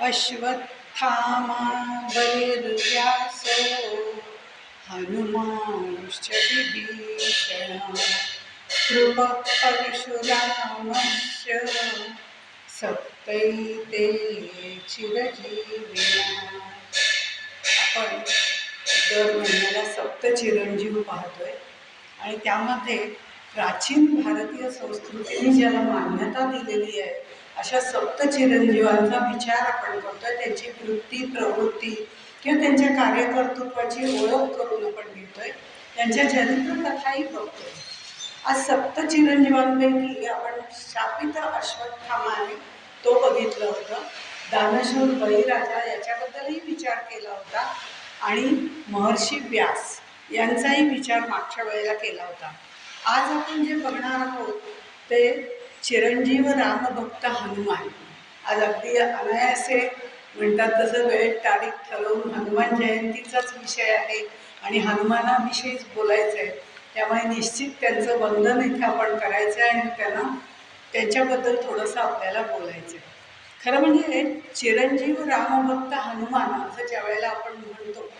अश्वत्थामा बलिर्व्यासो हनुमांश्च विभीषण कृपः परशुरामश्च सप्तैते चिरजीविनः. आपण दर महिन्याला सप्त चिरंजीव पाहतोय आणि त्यामध्ये प्राचीन भारतीय संस्कृतीने ज्याला मान्यता दिलेली आहे अशा सप्त चिरंजीवांचा विचार आपण करतोय. त्यांची वृत्ती, प्रवृत्ती किंवा त्यांच्या कार्यकर्तृत्वाची ओळख करून आपण घेतोय. त्यांच्या चरित्रकथाही बघतोय. आज सप्त चिरंजीवांपैकी आपण शापित अश्वत्थामा आहे तो बघितलं होतं. दानशूर बळीराजा याच्याबद्दलही विचार केला होता आणि महर्षी व्यास यांचाही विचार मागच्या वेळेला केला होता. आज आपण जे बघणार आहोत ते चिरंजीव रामभक्त हनुमान. आज अगदी अनायासे म्हणतात तसं वेळ तारीख ठरवून हनुमान जयंतीचाच विषय आहे आणि हनुमानाविषयीच बोलायचं आहे. त्यामुळे निश्चित त्यांचं वंदन इथे आपण करायचं आहे आणि त्यांच्याबद्दल थोडंसं आपल्याला बोलायचं आहे. खरं म्हणजे चिरंजीव रामभक्त हनुमान असं ज्या वेळेला आपण म्हणतो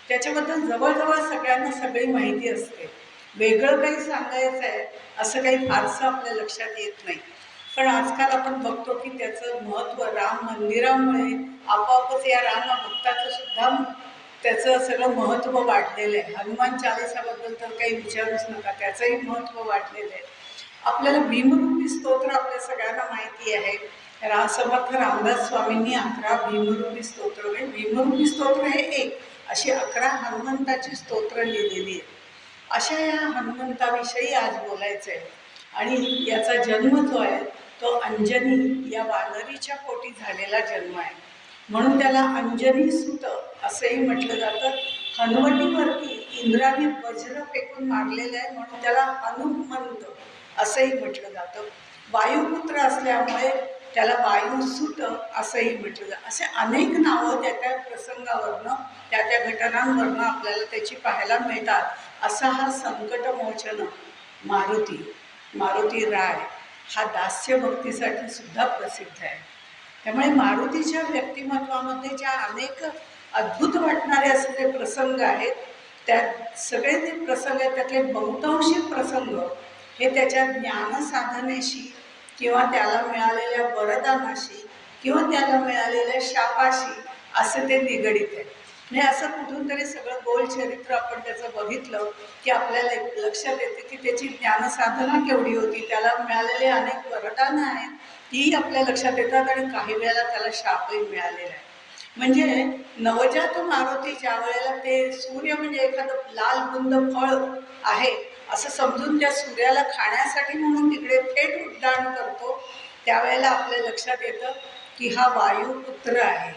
त्याच्याबद्दल जवळजवळ सगळ्यांना सगळी माहिती असते. वेगळं काही सांगायचं आहे असं काही फारसं आपल्या लक्षात येत नाही. पण आजकाल आपण बघतो की त्याचं महत्त्व राम मंदिरामुळे आपोआपच या रामभक्ताचं सुद्धा त्याचं सगळं महत्त्व वाढलेलं आहे. हनुमान चालीसाबद्दल तर काही विचारूच नका, त्याचंही महत्त्व वाढलेलं आहे. आपल्याला भीमरूपी स्तोत्र आपल्या सगळ्यांना माहिती आहे. समर्थ रामदास स्वामींनी 11 भीमरूपी स्तोत्र, भीमरूपी स्तोत्र हे एक, अशी 11 हनुमंताची स्तोत्र लिहिलेली आहे. अशा या हनुमंताविषयी आज बोलायचं आहे. आणि याचा जन्म जो आहे तो अंजनी या वानरीच्या पोटी झालेला जन्म आहे, म्हणून त्याला अंजनी सुत असंही म्हटलं जातं. हनुवटीवरती इंद्राने वज्र फेकून मारलेलं आहे म्हणून त्याला हनुमंत असंही म्हटलं जातं. वायुपुत्र असल्यामुळे त्याला वायुसुत असंही म्हटलं जातं. असे अनेक नावं त्या प्रसंगावरनं त्या घटनांवरनं आपल्याला त्याची पाहायला मिळतात. असा हा संकटमोचन मारुती राय हा दास्यभक्तीसाठी सुद्धा प्रसिद्ध आहे. त्यामुळे मारुतीच्या व्यक्तिमत्वामध्ये ज्या अनेक अद्भुत वाटणारे असे जे प्रसंग आहेत त्यात सगळे जे प्रसंग आहेत त्यातले बहुतांशी प्रसंग हे त्याच्या ज्ञानसाधनेशी किंवा त्याला मिळालेल्या वरदानाशी किंवा त्याला मिळालेल्या शापाशी असं ते निगडीत आहे. म्हणजे असं कुठून तरी सगळं गोल चरित्र आपण त्याचं बघितलं की आपल्याला लक्षात येते की त्याची ज्ञानसाधना केवढी होती, त्याला मिळालेले अनेक वरदानं आहेत तीही आपल्या लक्षात येतात आणि काही वेळेला त्याला शापही मिळालेला आहे. म्हणजे नवजात मारुती ज्या वेळेला ते सूर्य म्हणजे एखादं लाल बुंद फळ आहे असं समजून त्या सूर्याला खाण्यासाठी म्हणून तिकडे थेट उड्डाण करतो त्यावेळेला आपल्या लक्षात येतं की हा वायुपुत्र आहे.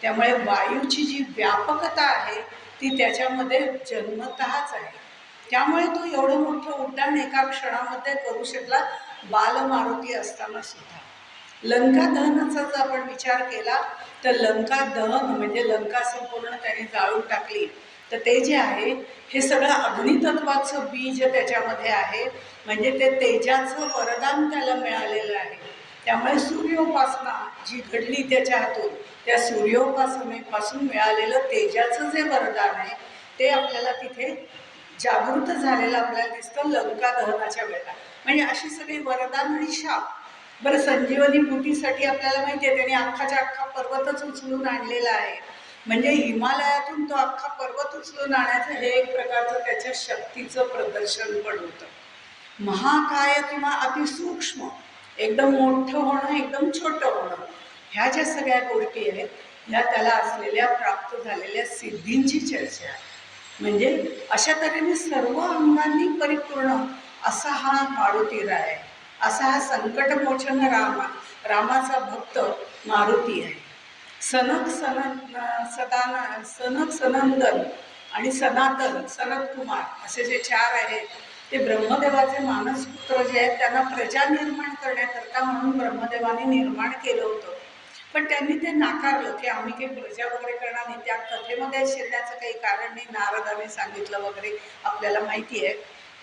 त्यामुळे वायूची जी व्यापकता आहे ती त्याच्यामध्ये जन्मतःच आहे. त्यामुळे तो एवढं मोठं उड्डाण एका क्षणामध्ये करू शकला बालमारुती असताना सुद्धा. लंका दहनाचा जर आपण विचार केला तर लंका दहन म्हणजे लंका संपूर्ण त्याने जाळून टाकली. तर ते जे आहे हे सगळं अग्नितत्वाचं बीज त्याच्यामध्ये आहे. म्हणजे ते तेजाचं वरदान त्याला मिळालेलं आहे. त्यामुळे सूर्योपासना जी घडली त्याच्या हातून त्या सूर्योपासनेपासून मिळालेलं तेजाचं जे वरदान आहे ते आपल्याला तिथे जागृत झालेलं आपल्याला दिसतं लंका दहनाच्या वेळेला. म्हणजे अशी सगळी वरदान आणि शाप. बरं, संजीवनी बुटीसाठी आपल्याला माहिती आहे त्याने अख्खाच्या अख्खा पर्वतच उचलून आणलेला आहे. म्हणजे हिमालयातून तो अख्खा पर्वत उचलून आणायचं हे एक प्रकारचं त्याच्या शक्तीचं प्रदर्शन पण होतं. महाकाय किंवा अतिसूक्ष्म, एकदम मोठं होणं, एकदम छोटं होणं, ह्या ज्या सगळ्या गोष्टी आहेत ह्या त्याला असलेल्या प्राप्त झालेल्या सिद्धींची चर्चा आहे. म्हणजे अशा तऱ्हेने सर्व अंगांनी परिपूर्ण असा हा मारुती राय आहे. असा हा संकटमोचन रामाचा भक्त मारुती आहे. सनक सनंदन आणि सनातन सनत कुमार असे जे 4 आहेत ते ब्रह्मदेवाचे मानसपुत्र जे आहेत त्यांना प्रजा निर्माण करण्याकरता म्हणून ब्रह्मदेवाने निर्माण केलं होतं. पण त्यांनी ते नाकारलं की आम्ही काही प्रजा वगैरे करणार नाही. त्या कथेमध्ये शिरण्याचं काही कारण नाही, नारदाने सांगितलं वगैरे आपल्याला माहिती आहे.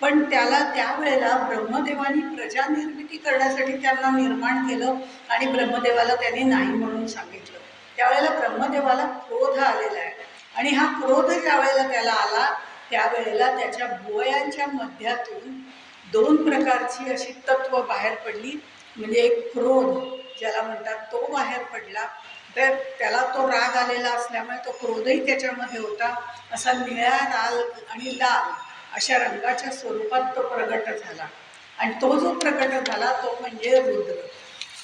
पण त्याला त्यावेळेला ब्रह्मदेवानी प्रजा निर्मिती करण्यासाठी त्यांना निर्माण केलं आणि ब्रह्मदेवाला त्यांनी नाही म्हणून सांगितलं. त्यावेळेला ब्रह्मदेवाला क्रोध आलेला आहे आणि हा क्रोध ज्या वेळेला त्याला आला त्यावेळेला त्याच्या भुवयांच्या मध्यातून दोन प्रकारची अशी तत्व बाहेर पडली. म्हणजे एक क्रोध ज्याला म्हणतात तो बाहेर पडला. तर त्याला तो राग आलेला असल्यामुळे तो क्रोधही त्याच्यामध्ये होता. असा निळ्या, लाल आणि लाल अशा रंगाच्या स्वरूपात तो प्रगट झाला. आणि तो जो प्रगट झाला तो म्हणजे रुद्र.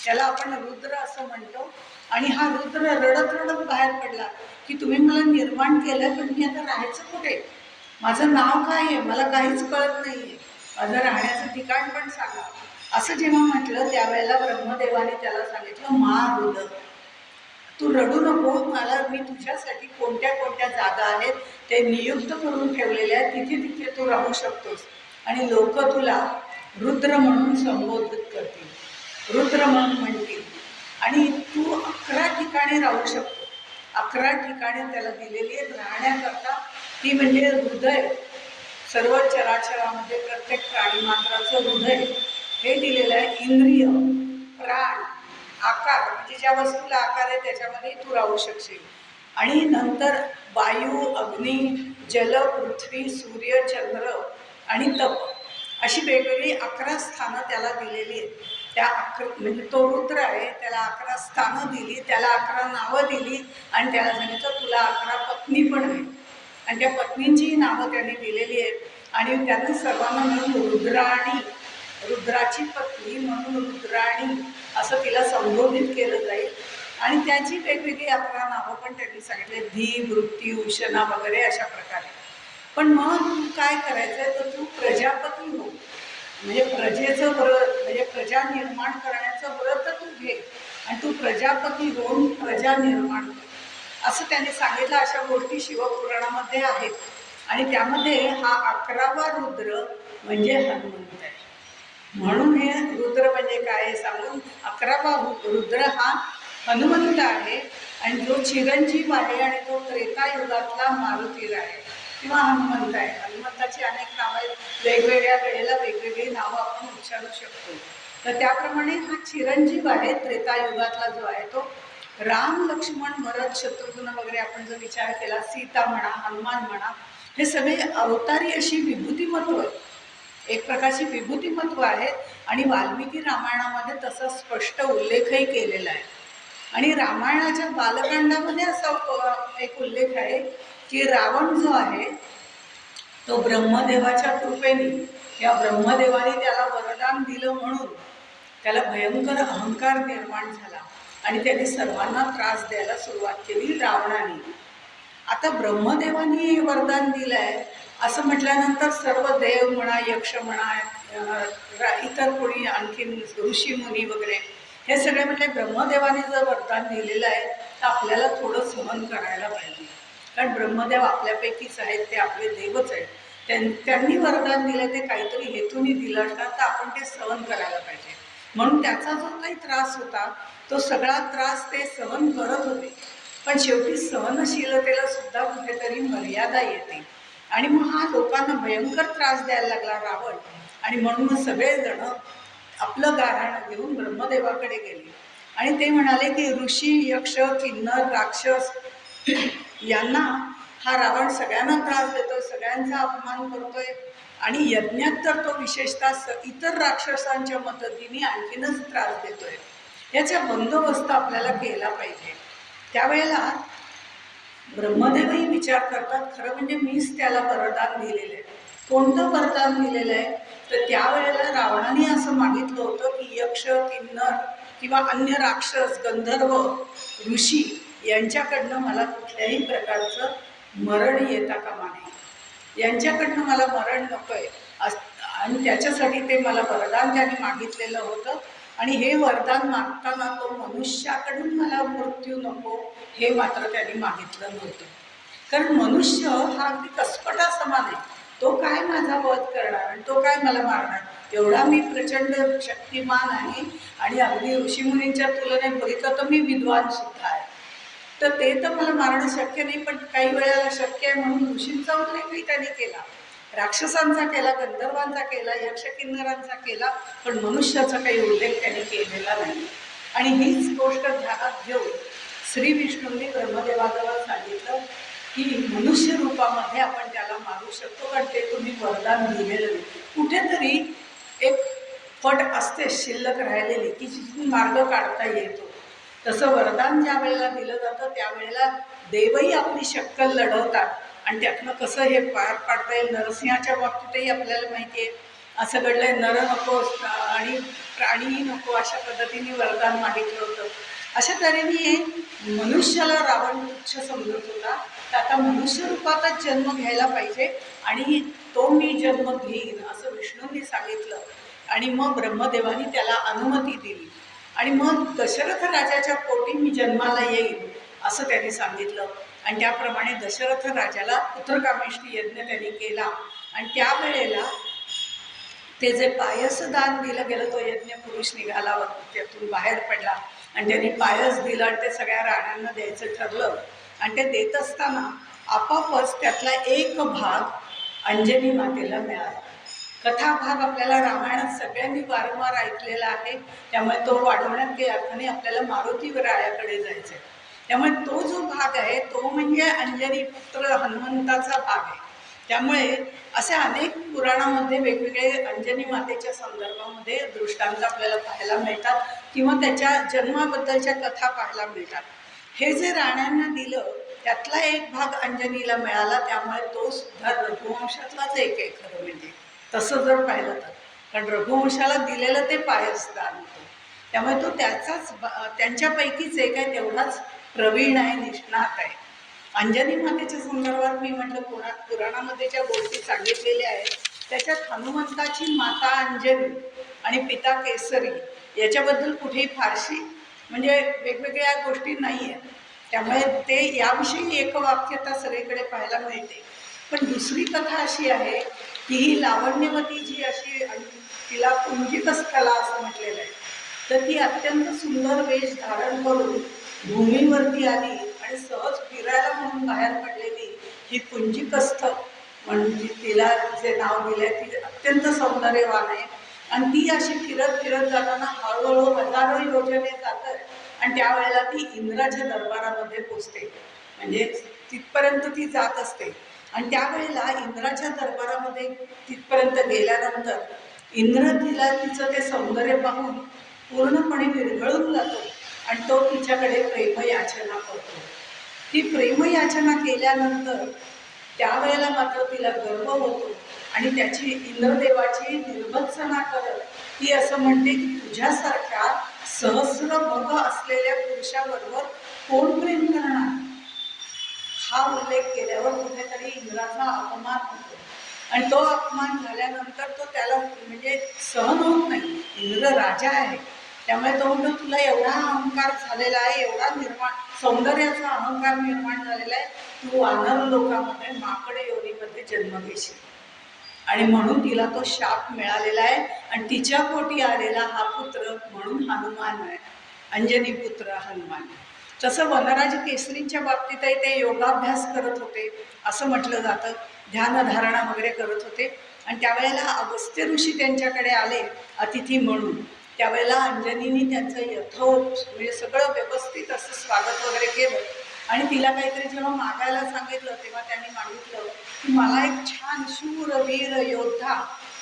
त्याला आपण रुद्र असं म्हणतो. आणि हा रुद्र रडत रडत बाहेर पडला की तुम्ही मला निर्माण केलं, पण मी आता राहायचं कुठे, माझं नाव काय आहे, मला काहीच कळत नाही आहे, माझं राहण्याचं ठिकाण पण सांगा. असं जेव्हा म्हटलं त्यावेळेला ब्रह्मदेवाने त्याला सांगितलं, महारुद तू रडू नको, मला मी तुझ्यासाठी कोणत्या कोणत्या जागा आहेत ते नियुक्त करून ठेवलेले आहेत, तिथे तिथे तू राहू शकतोस आणि लोक तुला रुद्र म्हणून संबोधित करतील, रुद्र म्हणून म्हणतील. आणि तू 11 ठिकाणी राहू शकतो. 11 ठिकाणी त्याला दिलेली आहेत राहण्याकरता. ती म्हणजे हृदय, सर्व चराचरामध्ये प्रत्येक प्राणी मात्राचं हृदय हे दिलेलं आहे. इंद्रिय, प्राण, आकार म्हणजे ज्या वस्तूला आकार आहे त्याच्यामध्ये तू राहू शकशील. आणि नंतर वायू, अग्नी, जल, पृथ्वी, सूर्य, चंद्र आणि तप अशी वेगवेगळी 11 स्थानं त्याला दिलेली आहेत. त्या म्हणजे तो रुद्र आहे, त्याला 11 स्थानं दिली, त्याला 11 नावं दिली आणि त्याला सांगितलं तुला 11 पत्नी पण आहे आणि त्या पत्नींची नावं त्यांनी दिलेली आहेत. आणि त्यांना सर्वांना म्हणून रुद्राणी, रुद्राची पत्नी म्हणून रुद्राणी असं तिला संबोधित केलं जाईल. आणि त्याची वेगवेगळी 11 नावं पण त्यांनी सांगितले, धी, वृत्ती, उशना वगैरे अशा प्रकारे. पण मग तू काय करायचं आहे, तर तू प्रजापती हो, म्हणजे प्रजेचं व्रत, म्हणजे प्रजा निर्माण करण्याचं व्रत तू घे आणि तू प्रजापती होऊन प्रजा निर्माण कर असं त्यांनी सांगितलं. अशा गोष्टी शिवपुराणामध्ये आहेत. आणि त्यामध्ये हा 11वा रुद्र म्हणजे हनुमंत आहे. म्हणून हे रुद्र म्हणजे काय सांगून 11वा रुद्र हा हनुमंत आहे. आणि जो चिरंजीव आहे आणि तो त्रेतायुगातला मारुती आहे किंवा हनुमंत आहे. हनुमंताची अनेक नावं आहेत, वेगवेगळ्या वेळेला वेगवेगळी नावं आपण उच्चारू शकतो. तर त्याप्रमाणे हा चिरंजीव आहे त्रेतायुगातला जो आहे तो. राम, लक्ष्मण, भरत, शत्रुघ्न वगैरे आपण जर विचार केला, सीता म्हणा, हनुमान म्हणा, हे सगळे अवतारी अशी विभूतिमत्व आहे, एक प्रकारची विभूतिमत्व आहेत. आणि वाल्मिकी रामायणामध्ये तसा स्पष्ट उल्लेखही केलेला आहे. आणि रामायणाच्या बालकांडामध्ये असा एक उल्लेख आहे की रावण जो आहे तो ब्रह्मदेवाच्या कृपेने, या ब्रह्मदेवाने त्याला वरदान दिलं म्हणून त्याला भयंकर अहंकार निर्माण झाला आणि त्याने सर्वांना त्रास द्यायला सुरुवात केली रावणाने. आता ब्रह्मदेवाने वरदान दिलं आहे असं म्हटल्यानंतर सर्व देव म्हणा, यक्ष म्हणा, इतर कोणी आणखीन ऋषीमुनी वगैरे हे सगळे म्हटले ब्रह्मदेवाने जर वरदान दिलेलं आहे तर आपल्याला थोडं सहन करायला पाहिजे, कारण ब्रह्मदेव आपल्यापैकीच आहेत, ते आपले देवच आहेत. त्यांनी वरदान दिलं ते काहीतरी हेतूने दिलं असतात, तर आपण ते सहन करायला पाहिजे. म्हणून त्याचा जो काही त्रास होता तो सगळा त्रास ते सहन करत होते. पण शेवटी सहनशीलतेला सुद्धा कुठेतरी मर्यादा येते. आणि मग हा लोकांना भयंकर त्रास द्यायला लागला रावण. आणि म्हणून सगळेजण आपलं गाऱ्हाणं घेऊन ब्रह्मदेवाकडे गेले आणि ते म्हणाले की ऋषी, यक्ष, किन्नर, राक्षस यांना हा रावण सगळ्यांना त्रास देतोय, सगळ्यांचा अपमान करतोय आणि यज्ञात तर तो विशेषतः इतर राक्षसांच्या मदतीने आणखीनच त्रास देतोय. याचा बंदोबस्त आपल्याला केला पाहिजे. त्यावेळेला ब्रह्मदेवही विचार करतात, खरं म्हणजे मीच त्याला वरदान दिलेलं आहे. कोणतं वरदान दिलेलं आहे, तर त्यावेळेला रावणाने असं मागितलं होतं की यक्ष, किन्नर किंवा अन्य राक्षस, गंधर्व, ऋषी यांच्याकडनं मला कुठल्याही प्रकारचं मरण येता कामा नये, यांच्याकडनं मला मरण नको आहे. आणि त्याच्यासाठी ते मला वरदान त्याने मागितलेलं होतं. आणि हे वरदान मागताना तो मनुष्याकडून मला मृत्यू नको हे मात्र त्यांनी मागितलं नव्हतं, कारण मनुष्य हा अगदी कसपटा समान आहे. तो काय माझा वध करणार आणि तो काय मला मारणार, एवढा मी प्रचंड शक्तिमान आहे आणि अगदी ऋषीमुनींच्या तुलनेत बघितलं तर मी विद्वान सुद्धा आहे, तर ते तर मला मारणं शक्य नाही. पण काही वेळेला शक्य आहे म्हणून ऋषींचा उल्लेखही त्याने केला, राक्षसांचा केला, गंधर्वांचा केला, यक्ष किन्नरांचा केला, पण मनुष्याचा काही उल्लेख त्याने केलेला नाही. आणि हीच गोष्ट ध्यानात घेऊन श्री विष्णूंनी ब्रह्मदेवाजवळ सांगितलं की मनुष्य रूपामध्ये आपण त्याला मारू शकतो, कारण ते तुम्ही वरदान दिलेलं नाही. कुठेतरी एक फट असते शिल्लक राहिलेली की जिथून मार्ग काढता येतो. तसं वरदान ज्या वेळेला दिलं जातं त्यावेळेला देवही आपली शक्कल लढवतात आणि त्यातनं कसं हे पार पाडता येईल. नरसिंहाच्या बाबतीतही आपल्याला माहिती आहे असं घडलंय, नर नको आणि प्राणीही नको अशा पद्धतीने वरदान मागितलं होतं. अशा तऱ्हेने मनुष्याला रावण तुच्छ समजत होता, तर आता मनुष्य रूपातच जन्म घ्यायला पाहिजे आणि तो मी जन्म घेईन असं विष्णूंनी सांगितलं. आणि मग ब्रह्मदेवानी त्याला अनुमती दिली आणि मग दशरथ राजाच्या पोटी मी जन्माला येईल असं त्यांनी सांगितलं. आणि त्याप्रमाणे दशरथ राजाला पुत्रकामेष्टी यज्ञ त्यांनी केला आणि त्यावेळेला ते जे पायसदान दिलं गेलं, तो यज्ञ पुरुष निघाला त्यातून बाहेर पडला आणि त्यांनी पायस दिलं आणि ते सगळ्या राण्यांना द्यायचं ठरलं. आणि ते देत असताना आपापच त्यातला एक भाग अंजनी मातेला मिळाला. कथा भाग आपल्याला रामायणात सगळ्यांनी वारंवार ऐकलेला आहे, त्यामुळे तो वाढवण्यात काही अर्थ नाही. आपल्याला मारुती रायाकडे जायचं आहे, त्यामुळे तो जो भाग आहे तो म्हणजे अंजनी पुत्र हनुमंताचा भाग आहे. त्यामुळे असे अनेक पुराणामध्ये वेगवेगळे अंजनी मातेच्या संदर्भामध्ये दृष्टांत आपल्याला पाहायला मिळतात किंवा त्याच्या जन्माबद्दलच्या कथा पाहायला मिळतात. हे जे राण्यांना दिलं त्यातला एक भाग अंजनीला मिळाला, त्यामुळे तो सुद्धा रघुवंशातलाच एक आहे खरं म्हणजे, तसं जर पाहिलं तर. कारण रघुवंशाला दिलेलं ते पायसदान होतं, त्यामुळे तो त्याचाच त्यांच्यापैकीच एक आहे, तेवढाच प्रवीण आहे, निष्णात आहे. अंजनी मातेच्या संदर्भात मी म्हटलं पुराणामध्ये ज्या गोष्टी सांगितलेल्या आहेत त्याच्यात हनुमंताची माता अंजनी आणि पिता केसरी याच्याबद्दल कुठेही फारशी म्हणजे वेगवेगळ्या गोष्टी नाही आहेत, त्यामुळे ते याविषयी एकवाक्यता सगळीकडे पाहायला मिळते. पण दुसरी कथा अशी आहे की ही लावण्यवती जी अशी, तिला पुंजिकस्थला असं म्हटलेलं आहे, तर ती अत्यंत सुंदर वेश धारण करून भूमीवरती आली आणि सहज फिरायला म्हणून बाहेर पडलेली ही पुंजिकस्थ, म्हणजे तिला जे नाव दिले ती अत्यंत सौंदर्यवान आहे. आणि ती अशी फिरत फिरत जाताना हळूहळू हजारो योजने जातात आणि त्यावेळेला ती इंद्राच्या दरबारामध्ये पोचते, म्हणजे तिथपर्यंत ती जात असते. आणि त्यावेळेला इंद्राच्या दरबारामध्ये तिथपर्यंत गेल्यानंतर इंद्र तिला तिचं ते सौंदर्य पाहून पूर्णपणे विरघळून जातो आणि तो तिच्याकडे प्रेमयाचना करतो. ती प्रेमयाचना केल्यानंतर त्यावेळेला मात्र तिला गर्व होतो आणि त्याची इंद्रदेवाची निर्भत्सना करत ती असं म्हणते की तुझ्यासारख्या सहस्र भग असलेल्या पुरुषाबरोबर कोण प्रेम करणार. हा उल्लेख केल्यावर कुठेतरी इंद्राचा अपमान होतो आणि तो अपमान झाल्यानंतर तो त्याला म्हणजे सहन होत नाही. इंद्र राजा आहे, त्यामुळे तो म्हणतो तुला एवढा अहंकार झालेला आहे, एवढा सौंदर्याचा अहंकार निर्माण झालेला आहे, तू वानर लोकांमध्ये माकडे योनीमध्ये जन्म घेशील. आणि म्हणून तिला तो शाप मिळालेला आहे आणि तिच्या पोटी आलेला हा पुत्र म्हणून हनुमान आहे, अंजनी पुत्र हनुमान. तसं वनराज केसरींच्या बाबतीतही ते योगाभ्यास करत होते असं म्हटलं जातं, ध्यानधारणा वगैरे करत होते. आणि त्यावेळेला अगस्त्य ऋषी त्यांच्याकडे आले अतिथी म्हणून. त्यावेळेला अंजनीने त्यांचं म्हणजे सगळं व्यवस्थित असं स्वागत वगैरे केलं आणि तिला काहीतरी जेव्हा मागायला सांगितलं तेव्हा त्यांनी मागितलं की मला एक छान शूर वीर योद्धा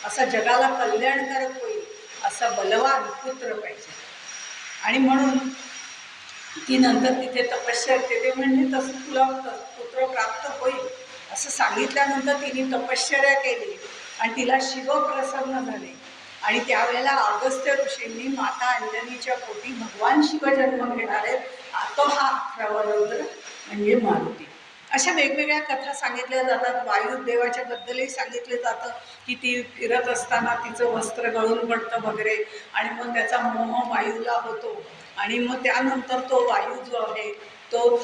असा जगाला कल्याणकारक होईल असा बलवान पुत्र पाहिजे. आणि म्हणून ती नंतर तिथे तपश्चर्या ते म्हणजे तसं तुला पुत्र प्राप्त होईल असं सांगितल्यानंतर तिने तपश्चर्या केली आणि तिला शिव प्रसन्न झाले. आणि त्यावेळेला अगस्त्य ऋषींनी माता अंजनीच्या पोटी भगवान शिव जन्म घेणार आहेत, तो हा 11वा रुद्र म्हणजे मारुती. अशा वेगवेगळ्या कथा सांगितल्या जातात. वायुदेवाच्या बद्दलही सांगितले जातं की ती फिरत असताना तिचं वस्त्र गळून पडतं वगैरे आणि मग त्याचा मोह वायूला होतो आणि मग त्यानंतर तो वायू जो आहे तो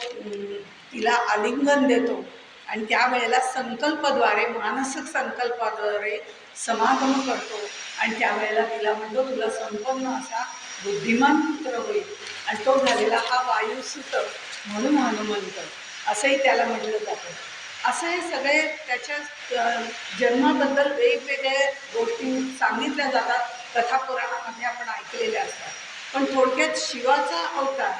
तिला आलिंगन देतो आणि त्यावेळेला संकल्पद्वारे मानसिक संकल्पाद्वारे समागम करतो आणि त्यावेळेला तिला म्हणतो तुला संपन्न असा बुद्धिमान पुत्र होईल. आणि तो झालेला हा वायुसुत म्हणून हनुमंत असंही त्याला म्हटलं जातं. असं हे सगळे त्याच्या जन्माबद्दल वेगवेगळ्या गोष्टी सांगितल्या जातात, कथा पुराणामध्ये आपण ऐकलेल्या असतात. पण थोडक्यात शिवाचा अवतार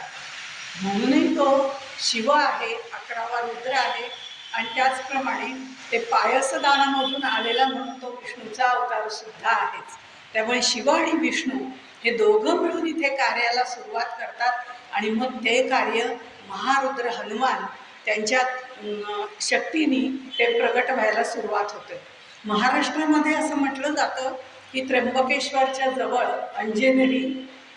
म्हणूनही तो शिव आहे, 11वा रुद्र आहे. आणि त्याचप्रमाणे ते पायसदानामधून आलेला म्हणून तो विष्णूचा अवतार सुद्धा आहेच. त्यामुळे शिव आणि विष्णू हे दोघं मिळून इथे कार्याला सुरुवात करतात आणि मग ते कार्य महारुद्र हनुमान त्यांच्या शक्तीने ते प्रगट व्हायला सुरुवात होते. महाराष्ट्रामध्ये असं म्हटलं जातं की त्र्यंबकेश्वरच्या जवळ अंजनेरी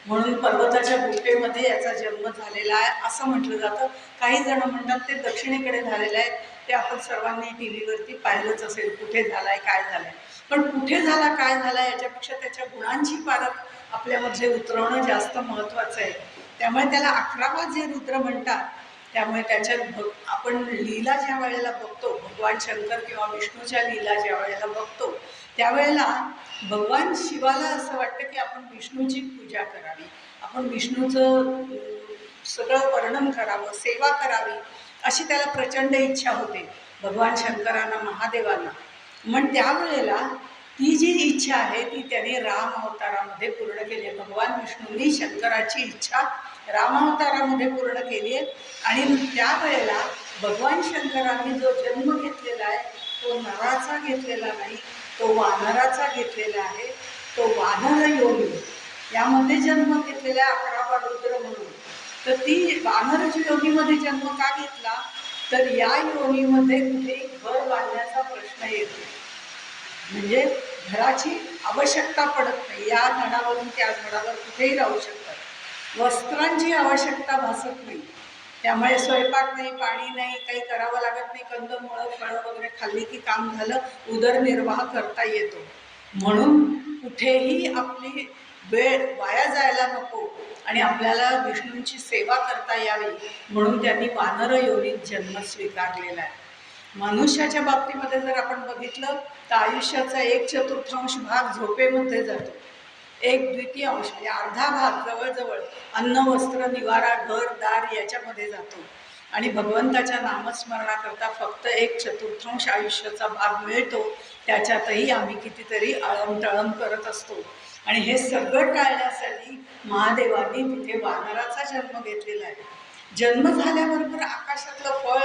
म्हणून पर्वताच्या गुफेमध्ये याचा जन्म झालेला आहे असं म्हटलं जातं. काही जण म्हणतात ते दक्षिणेकडे झालेलं आहे. ते आपण सर्वांनी टी व्हीवरती पाहिलंच असेल, कुठे झालाय काय झालंय. पण कुठे झाला काय झाला याच्यापेक्षा त्याच्या गुणांची पारख आपल्यामध्ये उतरवणं जास्त महत्त्वाचं आहे. त्यामुळे त्याला 11वा जे रुद्र म्हणतात. त्यामुळे त्याच्यात आपण लीला ज्या वेळेला बघतो, भगवान शंकर किंवा विष्णूच्या लीला ज्या वेळेला बघतो त्यावेळेला भगवान शिवाला असं वाटतं की आपण विष्णूची पूजा करावी, आपण विष्णूचं सगळं वर्णन करावं, सेवा करावी, अशी त्याला प्रचंड इच्छा होते भगवान शंकरांना, महादेवांना. मग त्यावेळेला ती जी इच्छा आहे ती त्याने राम अवतारामध्ये पूर्ण केली आहे. भगवान विष्णूंनी शंकराची इच्छा राम अवतारामध्ये पूर्ण केली आहे. आणि त्यावेळेला भगवान शंकरांनी जो जन्म घेतलेला आहे तो नराचा घेतलेला नाही, तो वानराचा घेतलेला आहे. तो वानर योनी यामध्ये जन्म घेतलेला 11वा रुद्र म्हणून. तर ती वानर योनीमध्ये जन्म का घेतला, तर या योनीमध्ये कुठेही घर बांधण्याचा प्रश्न येतो. म्हणजे घराची आवश्यकता पडत नाही. या झाडावरून त्या झाडावर कुठेही राहू शकतात. वस्त्रांची आवश्यकता भासत नाही. त्यामुळे स्वयंपाक नाही, पाणी नाही, काही करावं लागत नाही. कंदमुळं फळं वगैरे खाल्ली की काम झालं, उदरनिर्वाह करता येतो. म्हणून कुठेही आपली वेळ वाया जायला नको आणि आपल्याला विष्णूंची सेवा करता यावी म्हणून त्यांनी वानर योनीत जन्म स्वीकारलेला आहे. मनुष्याच्या बाबतीमध्ये जर आपण बघितलं तर आयुष्याचा 1/4 भाग झोपेमध्ये जातो. 1/2 म्हणजे अर्धा भाग जवळजवळ अन्न, वस्त्र, निवारा, घर, दार याच्यामध्ये जातो. आणि भगवंताच्या नामस्मरणाकरता फक्त 1/4 आयुष्याचा भाग मिळतो. त्याच्यातही आम्ही कितीतरी अळमटळम करत असतो. आणि हे सगळं टाळण्यासाठी महादेवांनी तिथे वानराचा जन्म घेतलेला आहे. जन्म झाल्याबरोबर आकाशातलं फळ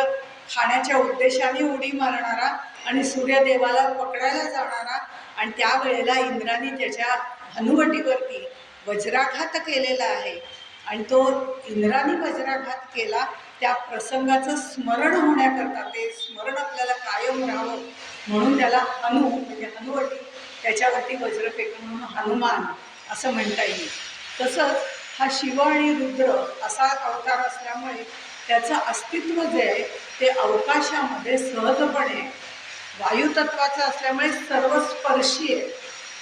खाण्याच्या उद्देशाने उडी मारणारा आणि सूर्यदेवाला पकडायला जाणारा, आणि त्यावेळेला इंद्राने त्याच्या हनुवटीवरती वज्राघात केलेला आहे. आणि तो इंद्राने वज्राघात केला त्या प्रसंगाचं स्मरण होण्याकरता, ते स्मरण आपल्याला कायम राहावं म्हणून त्याला हनु म्हणजे हनुवटी, त्याच्यावरती वज्र फेकून म्हणून हनुमान असं म्हणता येईल. तसंच हा शिव आणि रुद्र असा अवतार असल्यामुळे त्याचं अस्तित्व जे आहे ते अवकाशामध्ये सहजपणे वायुतत्वाचं असल्यामुळे सर्वस्पर्शी आहे.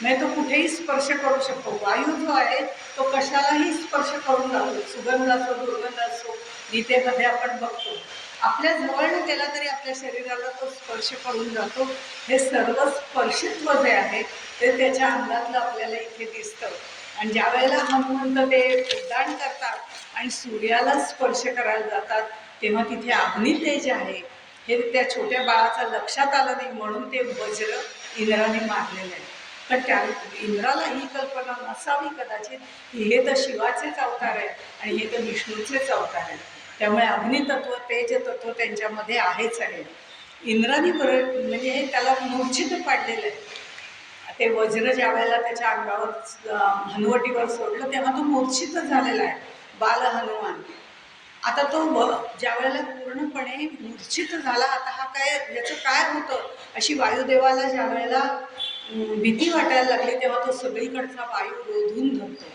म्हणजे तो कुठेही स्पर्श करू शकतो. वायू जो आहे तो कशालाही स्पर्श करून जातो. सुगंध असो, दुर्गंध असो, गीतेमध्ये आपण बघतो. आपल्या जवळनं केला तरी आपल्या शरीराला तो स्पर्श करून जातो. हे सर्व स्पर्शित्व जे आहे ते त्याच्या अंगातलं आपल्याला इथे दिसतं. आणि ज्या वेळेला हनुमंत ते उड्डाण करतात आणि सूर्याला स्पर्श करायला जातात तेव्हा तिथे अग्नितेज आहे हे त्या छोट्या बाळाचा लक्षात आलं नाही म्हणून ते वज्र इंद्राने मारलेलं आहे. पण त्या इंद्राला ही कल्पना नसावी कदाचित की हे तर शिवाचेच अवतार आहे आणि हे तर विष्णूचेच अवतार आहे. त्यामुळे अग्नितत्व, तेज तत्व त्यांच्यामध्ये आहेच आहे. इंद्राने म्हणजे हे त्याला मूर्छित पाडलेलं आहे. ते वज्र ज्या वेळेला त्याच्या अंगावर हनुवटीवर सोडलं तेव्हा तो मूर्छित झालेला आहे, बाल हनुमान. आता तो ज्या वेळेला पूर्णपणे मूर्छित झाला, आता हा काय याचं काय होतं अशी वायुदेवाला ज्या वेळेला भीती वाटायला लागली तेव्हा तो सगळीकडचा वायू रोधून धरतो.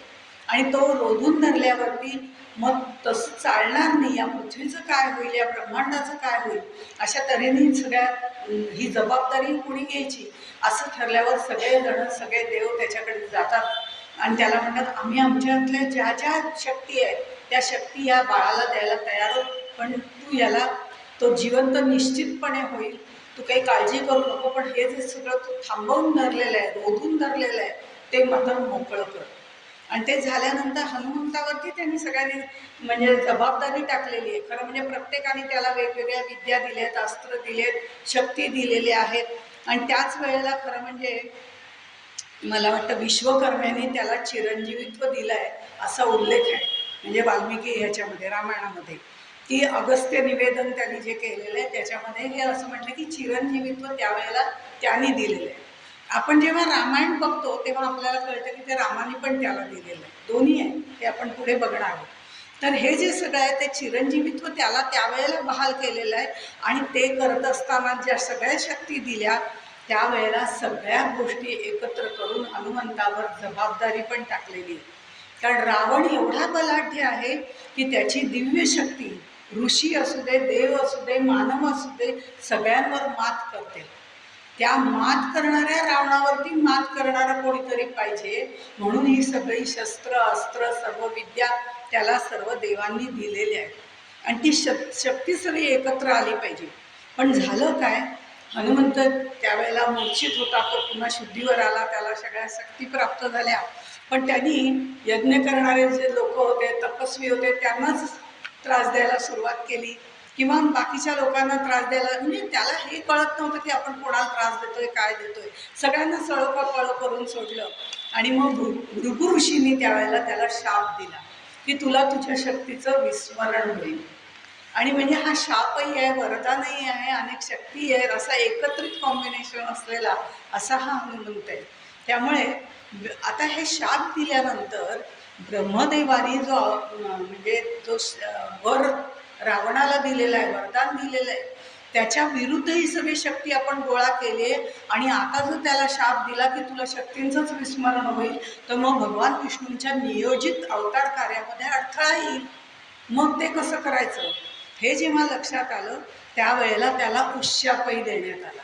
आणि तो रोधून धरल्यावरती मग तसं चालणार नाही, या पृथ्वीचं काय होईल, या ब्रह्मांडाचं काय होईल, अशा तऱ्हेने सगळ्या ही जबाबदारी कुणी घ्यायची असं ठरल्यावर सगळेजण, सगळे देव त्याच्याकडे जातात आणि त्याला म्हणतात आम्ही आमच्यातल्या ज्या ज्या शक्ती आहेत त्या शक्ती या बाळाला द्यायला तयार आहोत, पण तू याला, तो जिवंत निश्चितपणे होईल, तू काही काळजी करू नको, पण हे जे सगळं तू थांबवून धरलेलं आहे, रोधून धरलेलं आहे ते मात्र मोकळं कर. आणि ते झाल्यानंतर हनुमंतावरती त्यांनी सगळ्यांनी म्हणजे जबाबदारी टाकलेली आहे. खरं म्हणजे प्रत्येकाने त्याला वेगवेगळ्या विद्या दिल्यात, अस्त्र दिलेत, शक्ती दिलेली आहेत. आणि त्याच वेळेला खरं म्हणजे मला वाटतं विश्वकर्म्याने त्याला चिरंजीवित्व दिलं आहे असा उल्लेख आहे. म्हणजे वाल्मिकी ह्याच्यामध्ये रामायणामध्ये, की अगस्त्य निवेदन त्यांनी जे केलेलं आहे त्याच्यामध्ये हे असं म्हटलं की चिरंजीवित्व त्यावेळेला त्यांनी दिलेलं आहे. आपण जेव्हा रामायण बघतो तेव्हा आपल्याला कळतं की ते रामाने पण त्याला दिलेलं आहे, दोन्ही आहे, ते आपण पुढे बघणार आहोत. तर हे जे सगळं आहे ते चिरंजीवित्व त्याला त्यावेळेला बहाल केलेलं आहे. आणि ते करत असताना ज्या सगळ्या शक्ती दिल्या त्यावेळेला सगळ्या गोष्टी एकत्र करून हनुमंतावर जबाबदारी पण टाकलेली आहे. कारण रावण एवढा बलाढ्य आहे की त्याची दिव्य शक्ती ऋषी असू दे, देव असू दे, मानव असू दे, सगळ्यांवर मात करते. त्या मात करणाऱ्या रावणावरती मात करणारा कोणीतरी पाहिजे, म्हणून ही सगळी शस्त्र अस्त्र सर्व विद्या त्याला सर्व देवांनी दिलेली आहे. आणि ती शक्ती सगळी एकत्र आली पाहिजे. पण झालं काय, हनुमंत त्यावेळेला मूर्छित होता, तो पुन्हा शुद्धीवर आला, त्याला सगळ्या शक्ती प्राप्त झाल्या. पण त्यांनी यज्ञ करणारे जे लोक होते, तपस्वी होते, त्यांनाच त्रास द्यायला सुरुवात केली किंवा बाकीच्या लोकांना त्रास द्यायला. म्हणजे त्याला हे कळत नव्हतं की आपण कोणाला त्रास देतोय, काय देतोय. सगळ्यांना सळपळ करून सोडलं. आणि मग भृगु ऋषींनी त्यावेळेला त्याला शाप दिला की तुला तुझ्या शक्तीचं विस्मरण होईल. आणि म्हणजे हा शापही आहे, वरदानही आहे, अनेक शक्ती आहे, असा एकत्रित कॉम्बिनेशन असलेला असा हा हनुमंत आहे. त्यामुळे आता हे शाप दिल्यानंतर ब्रह्मदेवानी जो म्हणजे जो वर रावणाला दिलेला आहे, वरदान दिलेलं आहे, त्याच्या विरुद्ध ही सगळी शक्ती आपण गोळा केली आहे. आणि आता जर त्याला शाप दिला की तुला शक्तींचंच विस्मरण होईल, तर मग भगवान विष्णूंच्या नियोजित अवतार कार्यामध्ये अडथळा येईल. मग ते कसं करायचं हे जेव्हा लक्षात आलं त्यावेळेला त्याला उश्शापही देण्यात आला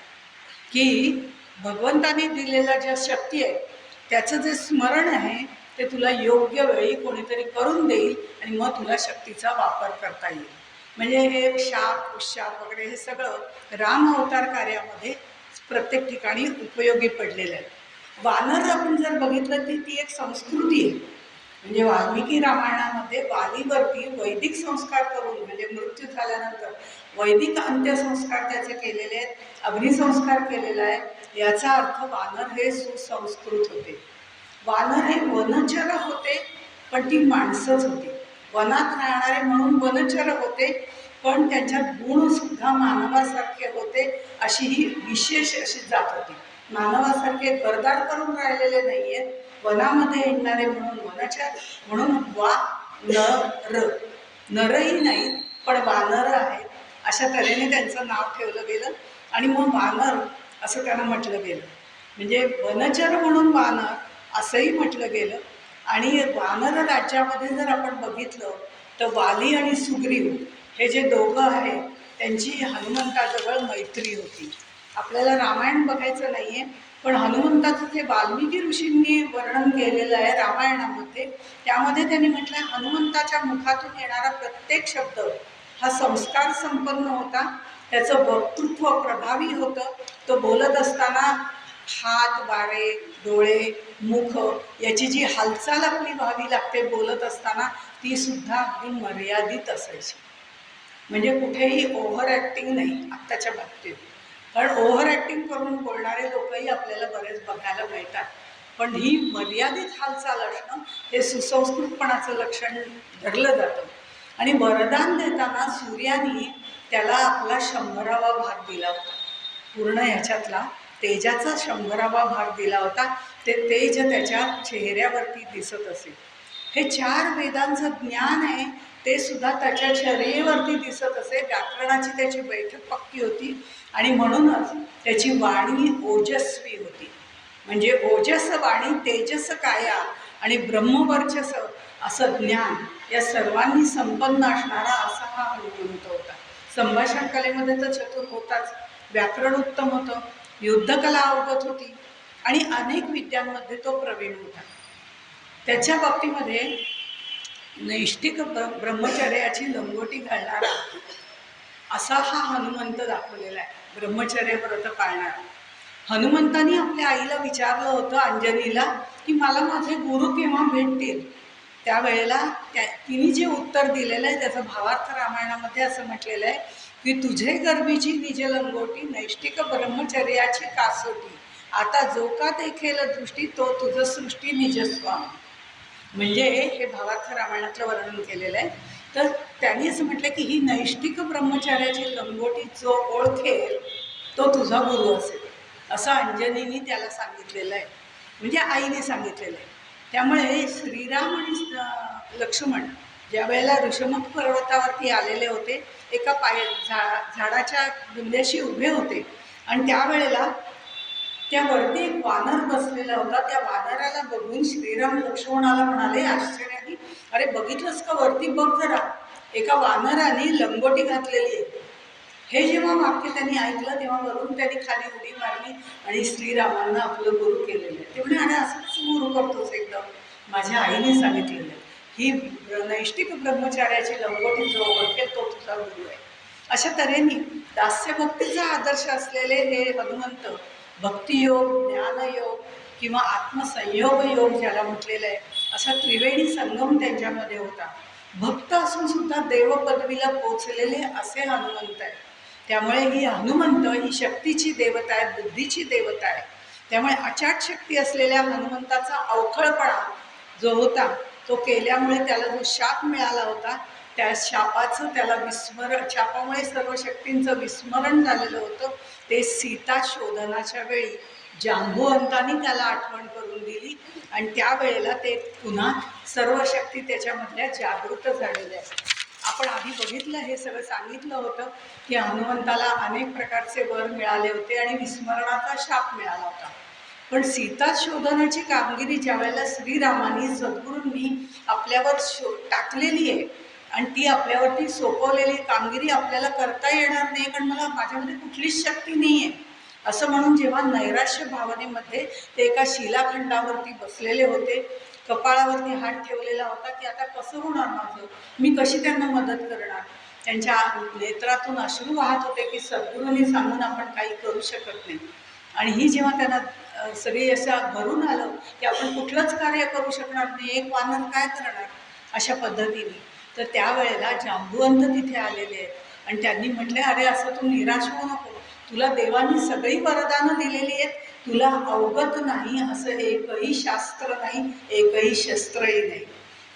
की भगवंताने दिलेल्या ज्या शक्ती आहे त्याचं जे स्मरण आहे ते तुला योग्य वेळी कोणीतरी करून देईल आणि मग तुला शक्तीचा वापर करता येईल. म्हणजे हे शाप उश्शाप वगैरे हे सगळं राम अवतार कार्यामध्ये प्रत्येक ठिकाणी उपयोगी पडलेलं आहे. वानर आपण जर बघितलं तर ती एक संस्कृती आहे. म्हणजे वाल्मिकी रामायणामध्ये वालीवरती वैदिक संस्कार करून, म्हणजे मृत्यू झाल्यानंतर वैदिक अंत्यसंस्कार त्याचे केलेले आहेत, अग्निसंस्कार केलेला आहे. याचा अर्थ वानर हे सुसंस्कृत होते. वानर हे वनचर होते, पण ती माणसंच होती. वनात राहणारे म्हणून वनचर होते, पण त्यांच्यात गुणसुद्धा मानवासारखे होते. अशी ही विशेष अशी जात होती. मानवासारखे घरदार करून राहिलेले नाही आहेत, वनामध्ये येणारे म्हणून वनचर, म्हणून वा नर, नरही नाही पण वानर आहेत अशा तऱ्हेने त्यांचं नाव ठेवलं गेलं. आणि मग वानर असं त्यांना म्हटलं गेलं. म्हणजे वनचर म्हणून वानर असंही म्हटलं गेलं. आणि वानर राज्यामध्ये जर आपण बघितलं तर वाली आणि सुग्रीव हे जे दोघं आहेत त्यांची हनुमंताजवळ मैत्री होती. आपल्याला रामायण बघायचं नाही आहे, पण हनुमंताचं जे वाल्मिकी ऋषींनी वर्णन केलेलं आहे रामायणामध्ये, त्यामध्ये त्यांनी म्हटलं आहे हनुमंताच्या मुखातून येणारा प्रत्येक शब्द हा संस्कार संपन्न होता, त्याचं वक्तृत्व प्रभावी होतं. तो बोलत असताना हात, वारे, डोळे, मुख याची जी हालचाल आपली व्हावी लागते बोलत असताना ती सुद्धा अगदी मर्यादित असायची. म्हणजे कुठेही ओव्हर ॲक्टिंग नाही आत्ताच्या बाबतीत. कारण ओव्हर ॲक्टिंग करून बोलणारे लोकही आपल्याला बरेच बघायला मिळतात. पण ही मर्यादित हालचाल असणं हे सुसंस्कृतपणाचं लक्षण धरलं जातं. आणि वरदान देताना सूर्याने त्याला आपला 100वा भाग दिला होता. पूर्ण ह्याच्यातला तेजाचा 100वा भाग दिला होता. ते तेज त्याच्या चेहऱ्यावरती दिसत असेल. हे 4 वेदांचं ज्ञान आहे ते सुद्धा त्याच्या शरीरावरती दिसत असे. व्याकरणाची त्याची बैठक पक्की होती आणि म्हणूनच त्याची वाणी ओजस्वी होती. म्हणजे ओजस वाणी, तेजस काया आणि ब्रह्मवर्चस असं ज्ञान या सर्वांनी संपन्न असणारा असा हा हनुमंत होता. संभाषण कलेमध्ये तर चतुर होताच, व्याकरण उत्तम होतं, युद्धकला अवगत होती आणि अनेक विद्यांमध्ये तो प्रवीण होता. त्याच्या बाबतीमध्ये नैष्टिक ब्रह्मचर्याची लंगोटी घालणारा असा हा हनुमंत दाखवलेला आहे. ब्रह्मचर्य व्रत पाळणारा. हनुमंतानी आपल्या आईला विचारलं होतं अंजनीला की मला माझे गुरु केव्हा भेटतील. त्यावेळेला तिने जे उत्तर दिलेलं आहे त्याचा भावार्थ रामायणामध्ये असं म्हटलेलं आहे की तुझे गर्भीची निज लंगोटी नैष्टिक ब्रह्मचर्याची कासोटी, आता जो का देखेल दृष्टी तो तुझं सृष्टी निजस्वामी. म्हणजे हे भावार्थ रामायणातलं वर्णन केलेलं आहे. तर त्यांनी असं म्हटलं की ही नैष्टिक ब्रह्मचार्याची लंगोटी जो ओळखेल तो तुझा गुरु असेल, असं अंजनीने त्याला सांगितलेलं आहे, म्हणजे आईने सांगितलेलं आहे. त्यामुळे श्रीराम आणि लक्ष्मण ज्या वेळेला ऋषमुख पर्वतावरती आलेले होते, एका झाडाच्या बुंद्याशी उभे होते आणि त्यावेळेला त्यावरती एक वानर बसलेला होता. त्या वानराला बघून श्रीराम लक्ष्मणाला म्हणाले आश्चर्याने, अरे बघितलंस का, वरती बघ जरा, एका वानराने लंगोटी घातलेली आहे. हे जेव्हा वाक्य त्यांनी ऐकलं तेव्हा वरून त्यांनी खाली उडी मारली आणि श्रीरामांना आपलं गुरु केलेलं आहे. ते म्हणे अरे असंच गुरु करतोच एकदम, माझ्या आईने सांगितलेलं आहे, ही नैष्टिक ब्रह्मचार्याची लंगोटी जो ओळखेल तो तुझा गुरु आहे. अशा तऱ्हेने दास्यभक्तीचा आदर्श असलेले हे हनुमंत भक्तियोग, ज्ञानयोग किंवा आत्मसंयोग योग ज्याला म्हटलेलं आहे, असा त्रिवेणी संगम त्यांच्यामध्ये होता. भक्त असून सुद्धा देवपदवीला पोचलेले असे हनुमंत आहे. त्यामुळे ही हनुमंत ही शक्तीची देवता आहे, बुद्धीची देवता आहे. त्यामुळे अचाट शक्ती असलेल्या हनुमंताचा अवखळपणा जो होता तो केल्यामुळे त्याला जो शाप मिळाला होता, त्या शापाचं त्याला शापामुळे सर्व शक्तींचं विस्मरण झालेलं होतं. ते सीता शोधनाच्या वेळी जांबुवंतांनी त्याला आठवण करून दिली आणि त्यावेळेला ते पुन्हा सर्व शक्ती त्याच्यामधल्या जागृत झालेल्या आहेत. आपण आधी बघितलं, हे सगळं सांगितलं होतं की हनुमंताला अनेक प्रकारचे वर मिळाले होते आणि विस्मरणाचा शाप मिळाला होता. पण सीता शोधनाची कामगिरी ज्या वेळेला श्रीरामांनी सद्गुरूंनी आपल्यावर टाकलेली आहे आणि ती आपल्यावरती सोपवलेली कामगिरी आपल्याला करता येणार नाही, कारण माझ्यामध्ये कुठलीच शक्ती नाही आहे असं म्हणून जेव्हा नैराश्य भावनेमध्ये ते एका शिलाखंडावरती बसलेले होते, कपाळावरती हात ठेवलेला होता की आता कसं होणार माझं, मी कशी त्यांना मदत करणार. त्यांच्या नेत्रातून अश्रू वाहत होते की सद्गुरूंनी सांगून आपण काही करू शकत नाही. आणि ही जेव्हा त्यांना सगळी असं भरून आलं की आपण कुठलंच कार्य करू शकणार नाही, एक वानर काय करणार अशा पद्धतीने, तर त्यावेळेला जांबुवंत तिथे आलेले आहेत आणि त्यांनी म्हटले अरे असं तू निराश होऊ नको, तुला देवांनी सगळी वरदानं दिलेली आहेत, तुला अवगत नाही असं एकही शास्त्र नाही, एकही शस्त्रही नाही,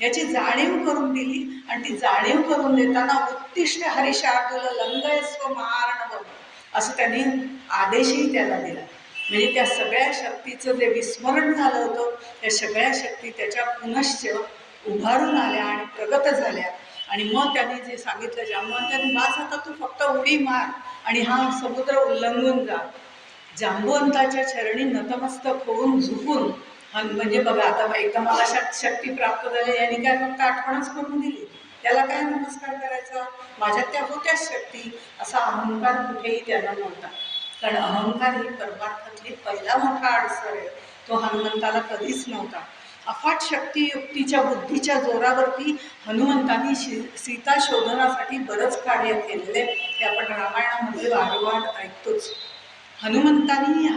याची जाणीव करून दिली. आणि ती जाणीव करून देताना उत्तिष्ठ हरिशार्दूल लंघयस्व महार्णव असं त्यांनी आदेशही त्याला दिला. म्हणजे त्या सगळ्या शक्तीचं जे विस्मरण झालं होतं, त्या सगळ्या शक्ती त्याच्या पुनश्च उभारून आल्या आणि प्रगत झाल्या. आणि मग त्यांनी जे सांगितलं जांबुवंतांनी, वाच आता तू फक्त उडी मार आणि हा समुद्र उल्लंघून जा. जांबुवंताच्या चरणी नतमस्तक होऊन झुकून, म्हणजे बघा आता एकदा मला शक्ती प्राप्त झाली, यांनी काय फक्त आठवणच करून दिली, त्याला काय नमस्कार करायचा, माझ्यात त्या होत्याच शक्ती, असा अहंकार कुठेही त्याला नव्हता. कारण अहंकार ही परमार्थातली पहिला मोठा अडसर आहे, तो हनुमंताला कधीच नव्हता. अफाट शक्ती युक्तीच्या बुद्धीच्या जोरावरती हनुमंतांनी सीता शोधनासाठी बरंच कार्य केलेले, ते आपण रामायणामध्ये वारंवार ऐकतोच. हनुमंतांनी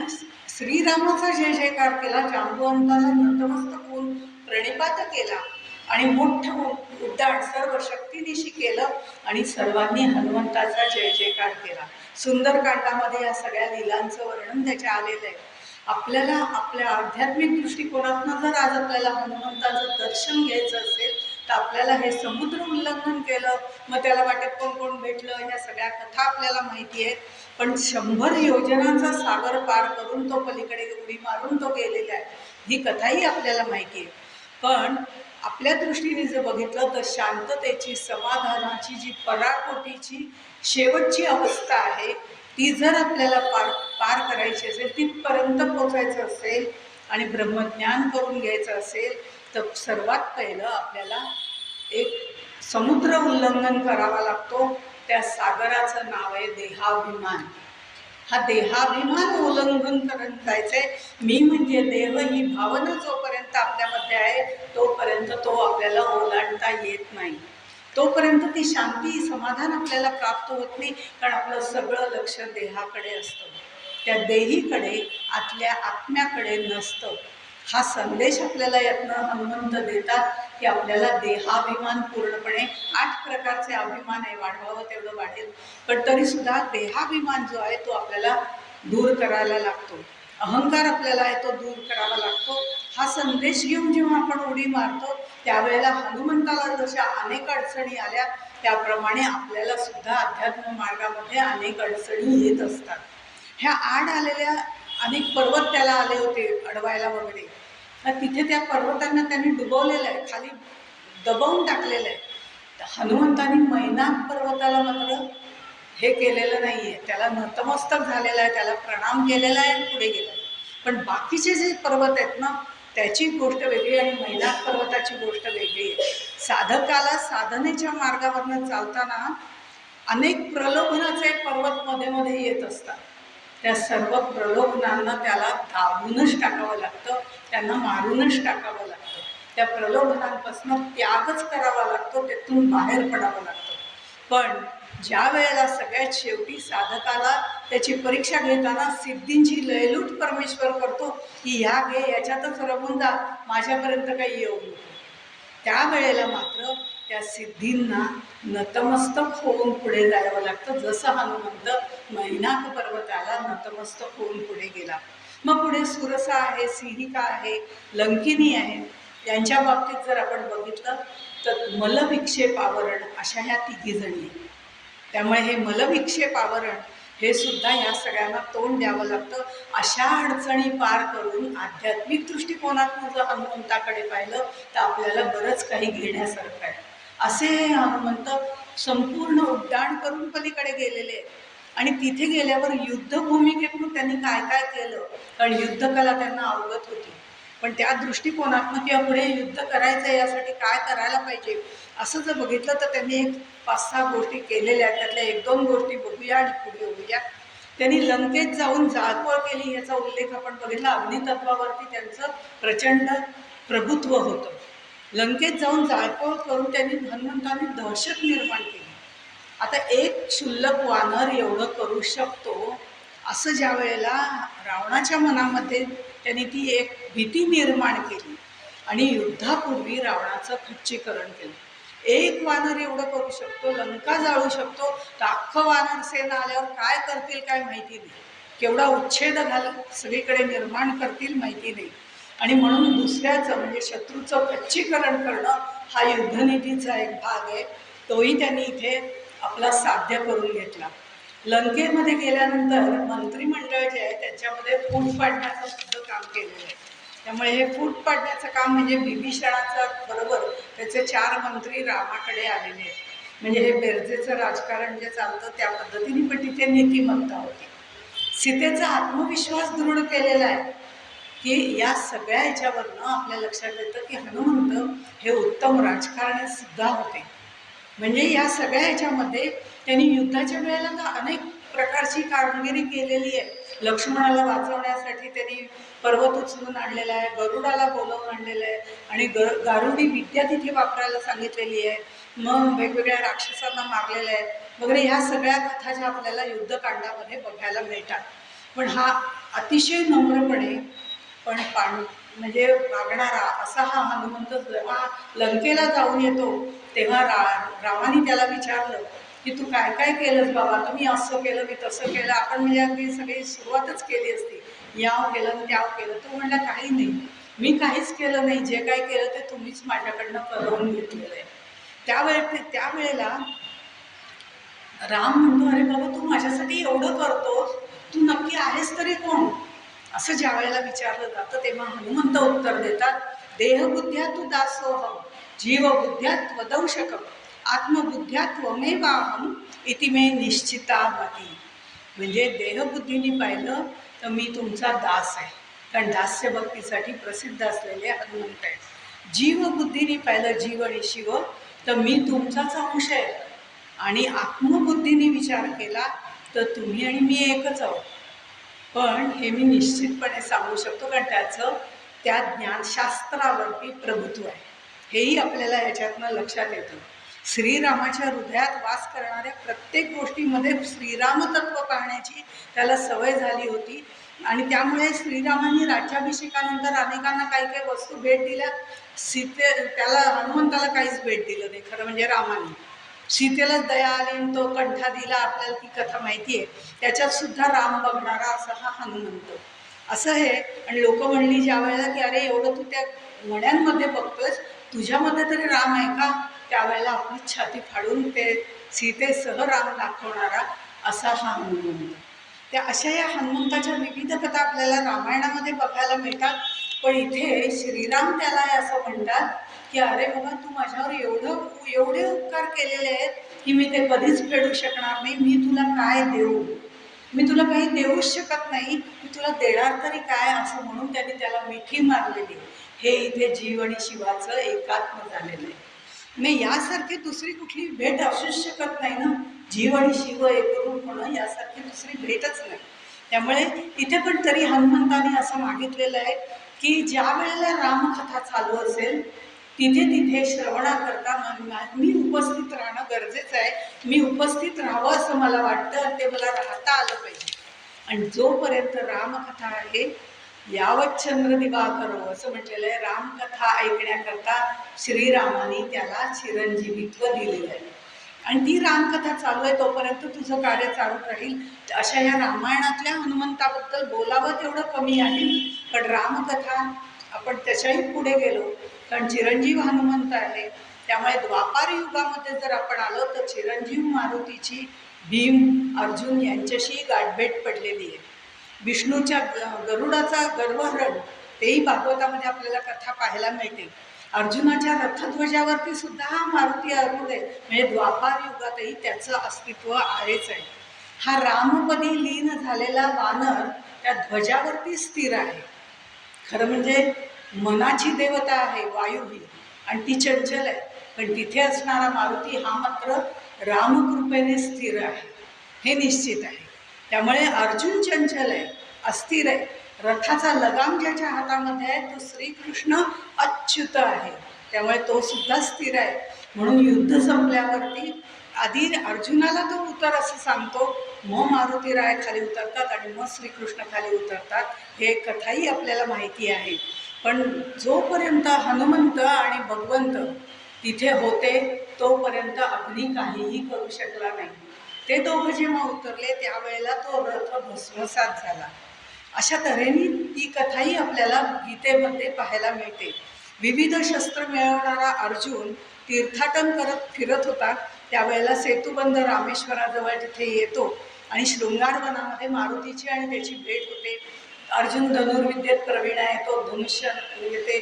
श्रीरामाचा जय जयकार केला, जांबुवंताला नतमस्तक होऊन प्रणिपात केला आणि मोठं उड्डाण सर्व शक्तीनिशी केलं आणि सर्वांनी हनुमंताचा जय जयकार केला. सुंदरकांडामध्ये या सगळ्या लीलांचं वर्णन त्याच्या आलेलं आहे. आपल्याला आपल्या आध्यात्मिक दृष्टिकोनातनं जर आज आपल्याला हनुमंताचं दर्शन घ्यायचं असेल तर आपल्याला हे समुद्र उल्लंघन केलं, मग त्याला वाटेत कोण कोण भेटलं, ह्या सगळ्या कथा आपल्याला माहिती आहेत. पण 100 योजनांचा सागर पार करून तो पलीकडे उडी मारून तो गेलेला आहे, ही कथाही आपल्याला माहिती आहे. पण आपल्या दृष्टीने जर बघितलं तर शांततेची, समाधानाची जी पराकोटीची शेवटची अवस्था आहे, ती जर आपल्याला पार करायची असेल, तिथपर्यंत पोचायचं असेल आणि ब्रह्मज्ञान करून घ्यायचं असेल तर सर्वात पहिलं आपल्याला एक समुद्र उल्लंघन करावा लागतो. त्या सागराचं नाव आहे देहाभिमान. हा देहाभिमान उल्लंघन करून जायचंय. मी म्हणजे देव ही भावना जोपर्यंत आपल्यामध्ये आहे तोपर्यंत तो आपल्याला ओलांडता येत नाही, तोपर्यंत ती शांती समाधान आपल्याला प्राप्त होत नाही, कारण आपलं सगळं लक्ष देहाकडे असतं, त्या देहीकडे, आतल्या आत्म्याकडे नसतं. हा संदेश आपल्याला यातनं हनुमंत देतात की आपल्याला देहाभिमान पूर्णपणे, 8 प्रकारचे अभिमान आहे, वाढवावं तेवढं वाढेल, पण तरीसुद्धा देहाभिमान जो आहे तो आपल्याला दूर करायला लागतो. अहंकार आपल्याला आहे तो दूर करावा लागतो हा संदेश घेऊन जेव्हा आपण उडी मारतो त्यावेळेला हनुमंताला जशा अनेक अडचणी आल्या त्याप्रमाणे आपल्याला सुद्धा अध्यात्म मार्गामध्ये अनेक अडचणी येत असतात. ह्या आड आलेल्या अनेक पर्वत त्याला आले होते अडवायला वगैरे, तर तिथे त्या पर्वतांना त्यांनी डुबवलेलं आहे, खाली दबवून टाकलेलं आहे. हनुमंतांनी मैनाक पर्वताला मात्र हे केलेलं नाही आहे, त्याला नतमस्तक झालेलं आहे, त्याला प्रणाम केलेला आहे आणि पुढे गेला. पण बाकीचे जे पर्वत आहेत ना त्याची गोष्ट वेगळी आणि मैनाक पर्वताची गोष्ट वेगळी आहे. साधकाला साधनेच्या मार्गावरनं चालताना अनेक प्रलोभनाचे पर्वत मध्ये मध्ये येत असतात. त्या सर्व प्रलोभनांना त्याला दाबूनच टाकावं लागतं, त्यांना मारूनच टाकावं लागतं. त्या प्रलोभनांपासून त्यागच करावा लागतो, त्यातून बाहेर पडावं लागतं. पण ज्या वेळेला सगळ्यात शेवटी साधकाला त्याची परीक्षा घेताना सिद्धींची लयलूट परमेश्वर करतो की ह्या घे, याच्यातच रमून जा, माझ्यापर्यंत काही येऊ नको, त्यावेळेला मात्र त्या सिद्धींना नतमस्तक होऊन पुढे जायला लागतं. जसं हनुमंत मैनाक पर्वताला नतमस्तक होऊन पुढे गेला. मग पुढे सुरसा आहे, सिंहिका आहे, लंकिनी आहे. यांच्या बाबतीत जर आपण बघितलं तर मलविक्षेप आवरण अशा ह्या तिघी जणी आहेत. त्यामुळे हे मलविक्षेप आवरण हे सुद्धा या सगळ्यांना तोंड द्यावं लागतं. अशा अडचणी पार करून आध्यात्मिक दृष्टिकोनातून जर हनुमंताकडे पाहिलं तर आपल्याला बरंच काही घेण्यासारखं आहे. असे हनुमंत संपूर्ण उड्डाण करून पलीकडे गेलेले आहेत. आणि तिथे गेल्यावर युद्धभूमिकेतून त्यांनी काय काय केलं, कारण युद्धकला त्यांना अवगत होती. पण त्या दृष्टिकोनातून किंवा पुढे युद्ध करायचं यासाठी काय करायला पाहिजे असं जर बघितलं तर त्यांनी एक 5-6 गोष्टी केलेल्या आहेत. त्यातल्या 1-2 गोष्टी बघूया आणि पुढे होऊया. त्यांनी लंकेत जाऊन जाळपोळ केली याचा उल्लेख आपण बघितला. अग्नितत्वावरती त्यांचं प्रचंड प्रभुत्व होतं. लंकेत जाऊन जाळपोळ करून त्यांनी हनुमंतांनी दहशत निर्माण केली. आता एक क्षुल्लक वानर एवढं करू शकतो असं ज्या वेळेला रावणाच्या मनामध्ये त्यांनी ती एक भीती निर्माण केली आणि युद्धापूर्वी रावणाचं खच्चीकरण केलं. एक वानर एवढं करू शकतो, लंका जाळू शकतो, तर अख्खं वानर सेना आल्यावर काय करतील काय माहिती नाही, केवढा उच्छेद सगळीकडे निर्माण करतील माहिती नाही. आणि म्हणून दुसऱ्याचं म्हणजे शत्रूचं खच्चीकरण करणं हा युद्धनीतीचा एक भाग आहे. तोही त्यांनी इथे आपला साध्य करून घेतला. लंकेमध्ये गेल्यानंतर मंत्रिमंडळ जे आहे त्याच्यामध्ये फूट पाडण्याचं सुद्धा काम केलेलं आहे. त्यामुळे हे फूट पाडण्याचं काम म्हणजे विभीषणाचं बरोबर त्याचे 4 मंत्री रामाकडे आलेले आहेत. म्हणजे हे बेरजेचं राजकारण जे चालतं त्या पद्धतीने, पण तिथे नीतिमत्ता होती. सीतेचा आत्मविश्वास दृढ केलेला आहे की या सगळ्या ह्याच्यावरनं आपल्या लक्षात येतं की हनुमंत हे उत्तम राजकारणी सुद्धा होते. म्हणजे या सगळ्या ह्याच्यामध्ये त्यांनी युद्धाच्या वेळेला तर अनेक प्रकारची कामगिरी केलेली आहे. लक्ष्मणाला वाचवण्यासाठी त्यांनी पर्वत उचलून आणलेला आहे, गरुडाला बोलावून आणलेलं आहे आणि गारुडी विद्या तिथे वापरायला सांगितलेली आहे. मग वेगवेगळ्या राक्षसांना मारलेलं आहे वगैरे. ह्या सगळ्या कथा ज्या आपल्याला युद्धकांडामध्ये बघायला मिळतात. पण हा अतिशय नम्रपणे पण म्हणजे वागणारा असा हा हनुमंत जेव्हा लंकेला जाऊन येतो तेव्हा रामाने त्याला विचारलं की तू काय काय केलंस बाबा, तुम्ही असं केलं मी तसं केलं, आपण म्हणजे अगदी सगळी सुरुवातच केली असती, याव केलं त्याव केलं. तो म्हणला काही नाही, मी काहीच केलं नाही, जे काय केलं ते तुम्हीच माझ्याकडनं करवून घेतलेलं आहे. त्यावेळेला राम म्हणतो अरे बाबा तू माझ्यासाठी एवढं करतोस, तू नक्की आहेस तरी कोण, असं ज्या वेळेला विचारलं जातं तेव्हा हनुमंत उत्तर देतात देहबुद्ध्या तू दासोहम जीवबुद्ध्या त्वदंशकम आत्मबुद्ध्या त्वमेवाहम इति मे निश्चिता मती. म्हणजे देहबुद्धीने पाहिलं तर मी तुमचा दास आहे, कारण दास्य भक्तीसाठी प्रसिद्ध असलेले हनुमंत आहे. जीवबुद्धीने पाहिलं जीव आणि शिव तर मी तुमचाच अंश आहे. आणि आत्मबुद्धीने विचार केला तर तुम्ही आणि मी एकच आहोत. पण हे मी निश्चितपणे सांगू शकतो कारण त्याचं त्या ज्ञानशास्त्रावरती प्रभुत्व आहे. हेही आपल्याला ह्याच्यातनं लक्षात येतं. श्रीरामाच्या हृदयात वास करणाऱ्या प्रत्येक गोष्टीमध्ये श्रीरामतत्व पाहण्याची त्याला सवय झाली होती. आणि त्यामुळे श्रीरामांनी राज्याभिषेकानंतर अनेकांना काही काही वस्तू भेट दिल्या. त्याला हनुमंताला काहीच भेट दिलं नाही. खरं म्हणजे रामाने सीतेलाच दया आली, तो कंठा दिला, आपल्याला ती कथा माहिती आहे. त्याच्यात सुद्धा राम बघणारा असा हा हनुमंत. असं हे. आणि लोक म्हणली ज्या वेळेला की अरे एवढं तू त्या मण्यांमध्ये बघतोयस, तुझ्यामध्ये तरी राम आहे का? त्यावेळेला आपली छाती फाडून ते सीतेसह राम दाखवणारा असा हा हनुमंत. त्या अशा या हनुमंताच्या विविध कथा आपल्याला रामायणामध्ये बघायला मिळतात. पण इथे श्रीराम त्याला असं म्हणतात की अरे बाबा, तू माझ्यावर एवढे उपकार केलेले आहेत की मी ते कधीच फेडू शकणार नाही. मी तुला काय देऊ? मी तुला काही देऊच शकत नाही, मी तुला देणार तरी काय? असं म्हणून त्यांनी त्याला मिठी मारलेली. हे इथे जीव आणि शिवाचं एकात्म झालेलं आहे. नाही, यासारखी दुसरी कुठली भेट असूच शकत नाही ना. जीव आणि शिव एकरूप होणं यासारखी दुसरी भेटच नाही. त्यामुळे इथे पण तरी हनुमंताने असं मागितलेलं आहे की ज्या वेळेला रामकथा चालू असेल तिथे तिथे श्रवणाकरता मी उपस्थित राहणं गरजेचं आहे. मी उपस्थित राहावं असं मला वाटतं, ते मला राहता आलं पाहिजे. आणि जोपर्यंत रामकथा आहे यावत चंद्र दिवाकरो असं म्हटलेलं आहे. रामकथा ऐकण्याकरता श्रीरामाने त्याला चिरंजीवित्व दिलेलं आहे. आणि ती रामकथा चालू आहे तोपर्यंत तुझं कार्य चालू राहील. अशा या रामायणातल्या हनुमंताबद्दल बोलावं तेवढं कमी आहे. पण रामकथा आपण त्याच्याही पुढे गेलो, कारण चिरंजीव हनुमंत आहे. त्यामुळे द्वापार युगामध्ये जर आपण आलो तर चिरंजीव मारुतीची भीम अर्जुन यांच्याशी गाठभेट पडलेली आहे. विष्णूच्या गरुडाचा गर्वहरण तेही भागवतामध्ये आपल्याला कथा पाहायला मिळते. अर्जुनाच्या रथध्वजावरती सुद्धा हा मारुती आरूढ आहे. म्हणजे द्वापार युगातही त्याचं अस्तित्व आहेच आहे. हा रामपदी लीन झालेला वानर त्या ध्वजावरती स्थिर आहे. खरं म्हणजे मनाची देवता आहे वायू ही, आणि ती चंचल आहे. पण तिथे असणारा मारुती हा मात्र रामकृपेने स्थिर आहे, हे निश्चित आहे. त्यामुळे अर्जुन चंचल आहे, अस्थिर आहे. रथाचा लगाम ज्याच्या हातामध्ये आहे तो श्रीकृष्ण अच्युत आहे, त्यामुळे तो सुद्धा स्थिर आहे. म्हणून युद्ध संपल्यावरती आधी अर्जुनाला तो उतर असं सांगतो, मग मारुतीराय खाली उतरतात आणि मग श्रीकृष्ण खाली उतरतात. हे कथाही आपल्याला माहिती आहे. पण जोपर्यंत हनुमंत आणि भगवंत तिथे होते तोपर्यंत अग्नी काहीही करू शकला नाही. ते दोघं जेव्हा उतरले त्यावेळेला तो रथ भस्मसात झाला. अशा तऱ्हेने ती कथाही आपल्याला गीतेमध्ये पाहायला मिळते. विविध शस्त्र मिळवणारा अर्जुन तीर्थाटन करत फिरत होता. त्यावेळेला सेतुबंध रामेश्वराजवळ जिथे येतो आणि शृंगारवनामध्ये मारुतीची आणि त्याची भेट होते. अर्जुन धनुर्विद्येत प्रवीण आहे, तो धनुष्य येते.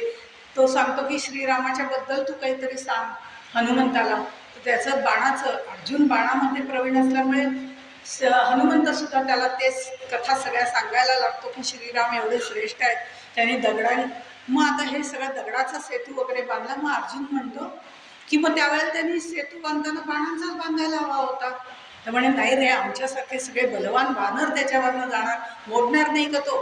तो सांगतो की श्रीरामाच्या बद्दल तू काहीतरी सांग हनुमंताला. तर त्याचं बाणाचं, अर्जुन बाणामध्ये प्रवीण असल्यामुळे हनुमंत सुद्धा त्याला तेच कथा सगळ्या सांगायला लागतो की श्रीराम एवढे श्रेष्ठ आहेत, त्याने दगडाने, मग आता हे सगळं दगडाचा सेतू वगैरे बांधला. मग अर्जुन म्हणतो की मग त्यावेळेला त्यांनी सेतू बांधताना बाणांचाच बांधायला हवा होता. तर म्हणे नाही रे, आमच्यासारखे सगळे बलवान वानर त्याच्यावरनं जाणार, मोडणार नाही का तो?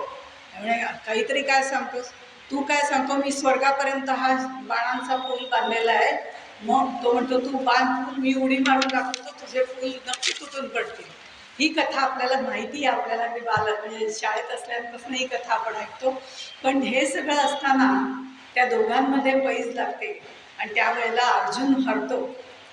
त्यामुळे काहीतरी काय सांगतोस तू? काय सांगतो मी स्वर्गापर्यंत हा बाणांचा पूल बांधलेला आहे. मग तो म्हणतो तू बांध पूल, मी उडी मारून दाखवतो, तुझे पूल नक्की तुटून पडतील. ही कथा आपल्याला माहिती आहे, आपल्याला मी म्हणजे शाळेत असल्यापासून ही कथा आपण ऐकतो. पण हे सगळं असताना त्या दोघांमध्ये पैज लागते आणि त्यावेळेला अर्जुन हरतो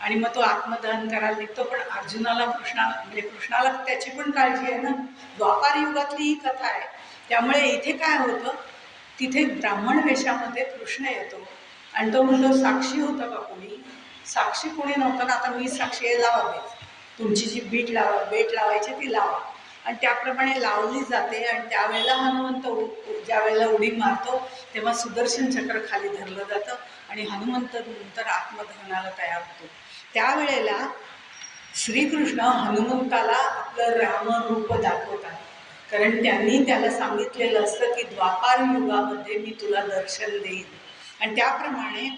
आणि मग तो आत्मदहन करायला निघतो. पण अर्जुनाला म्हणजे कृष्णाला त्याची पण काळजी आहे ना. द्वापार युगातली ही कथा आहे. त्यामुळे इथे काय होतं, तिथे ब्राह्मण वेशामध्ये कृष्ण येतो आणि तो म्हणतो साक्षी होतं का कोणी? साक्षी कोणी नव्हतं ना, आता मी साक्षी आहे, लावा बेट, तुमची जी बेट लावायची ती लावा. आणि त्याप्रमाणे लावली जाते. आणि त्यावेळेला हनुमंत ज्या वेळेला उडी मारतो तेव्हा सुदर्शन चक्र खाली धरलं जातं आणि हनुमंत नंतर आत्मदहनाला तयार होतो. त्यावेळेला श्रीकृष्ण हनुमंताला आपलं रामरूप दाखवतात, कारण त्यांनी त्याला सांगितलेलं असतं की द्वापार युगामध्ये मी तुला दर्शन देईन. आणि त्याप्रमाणे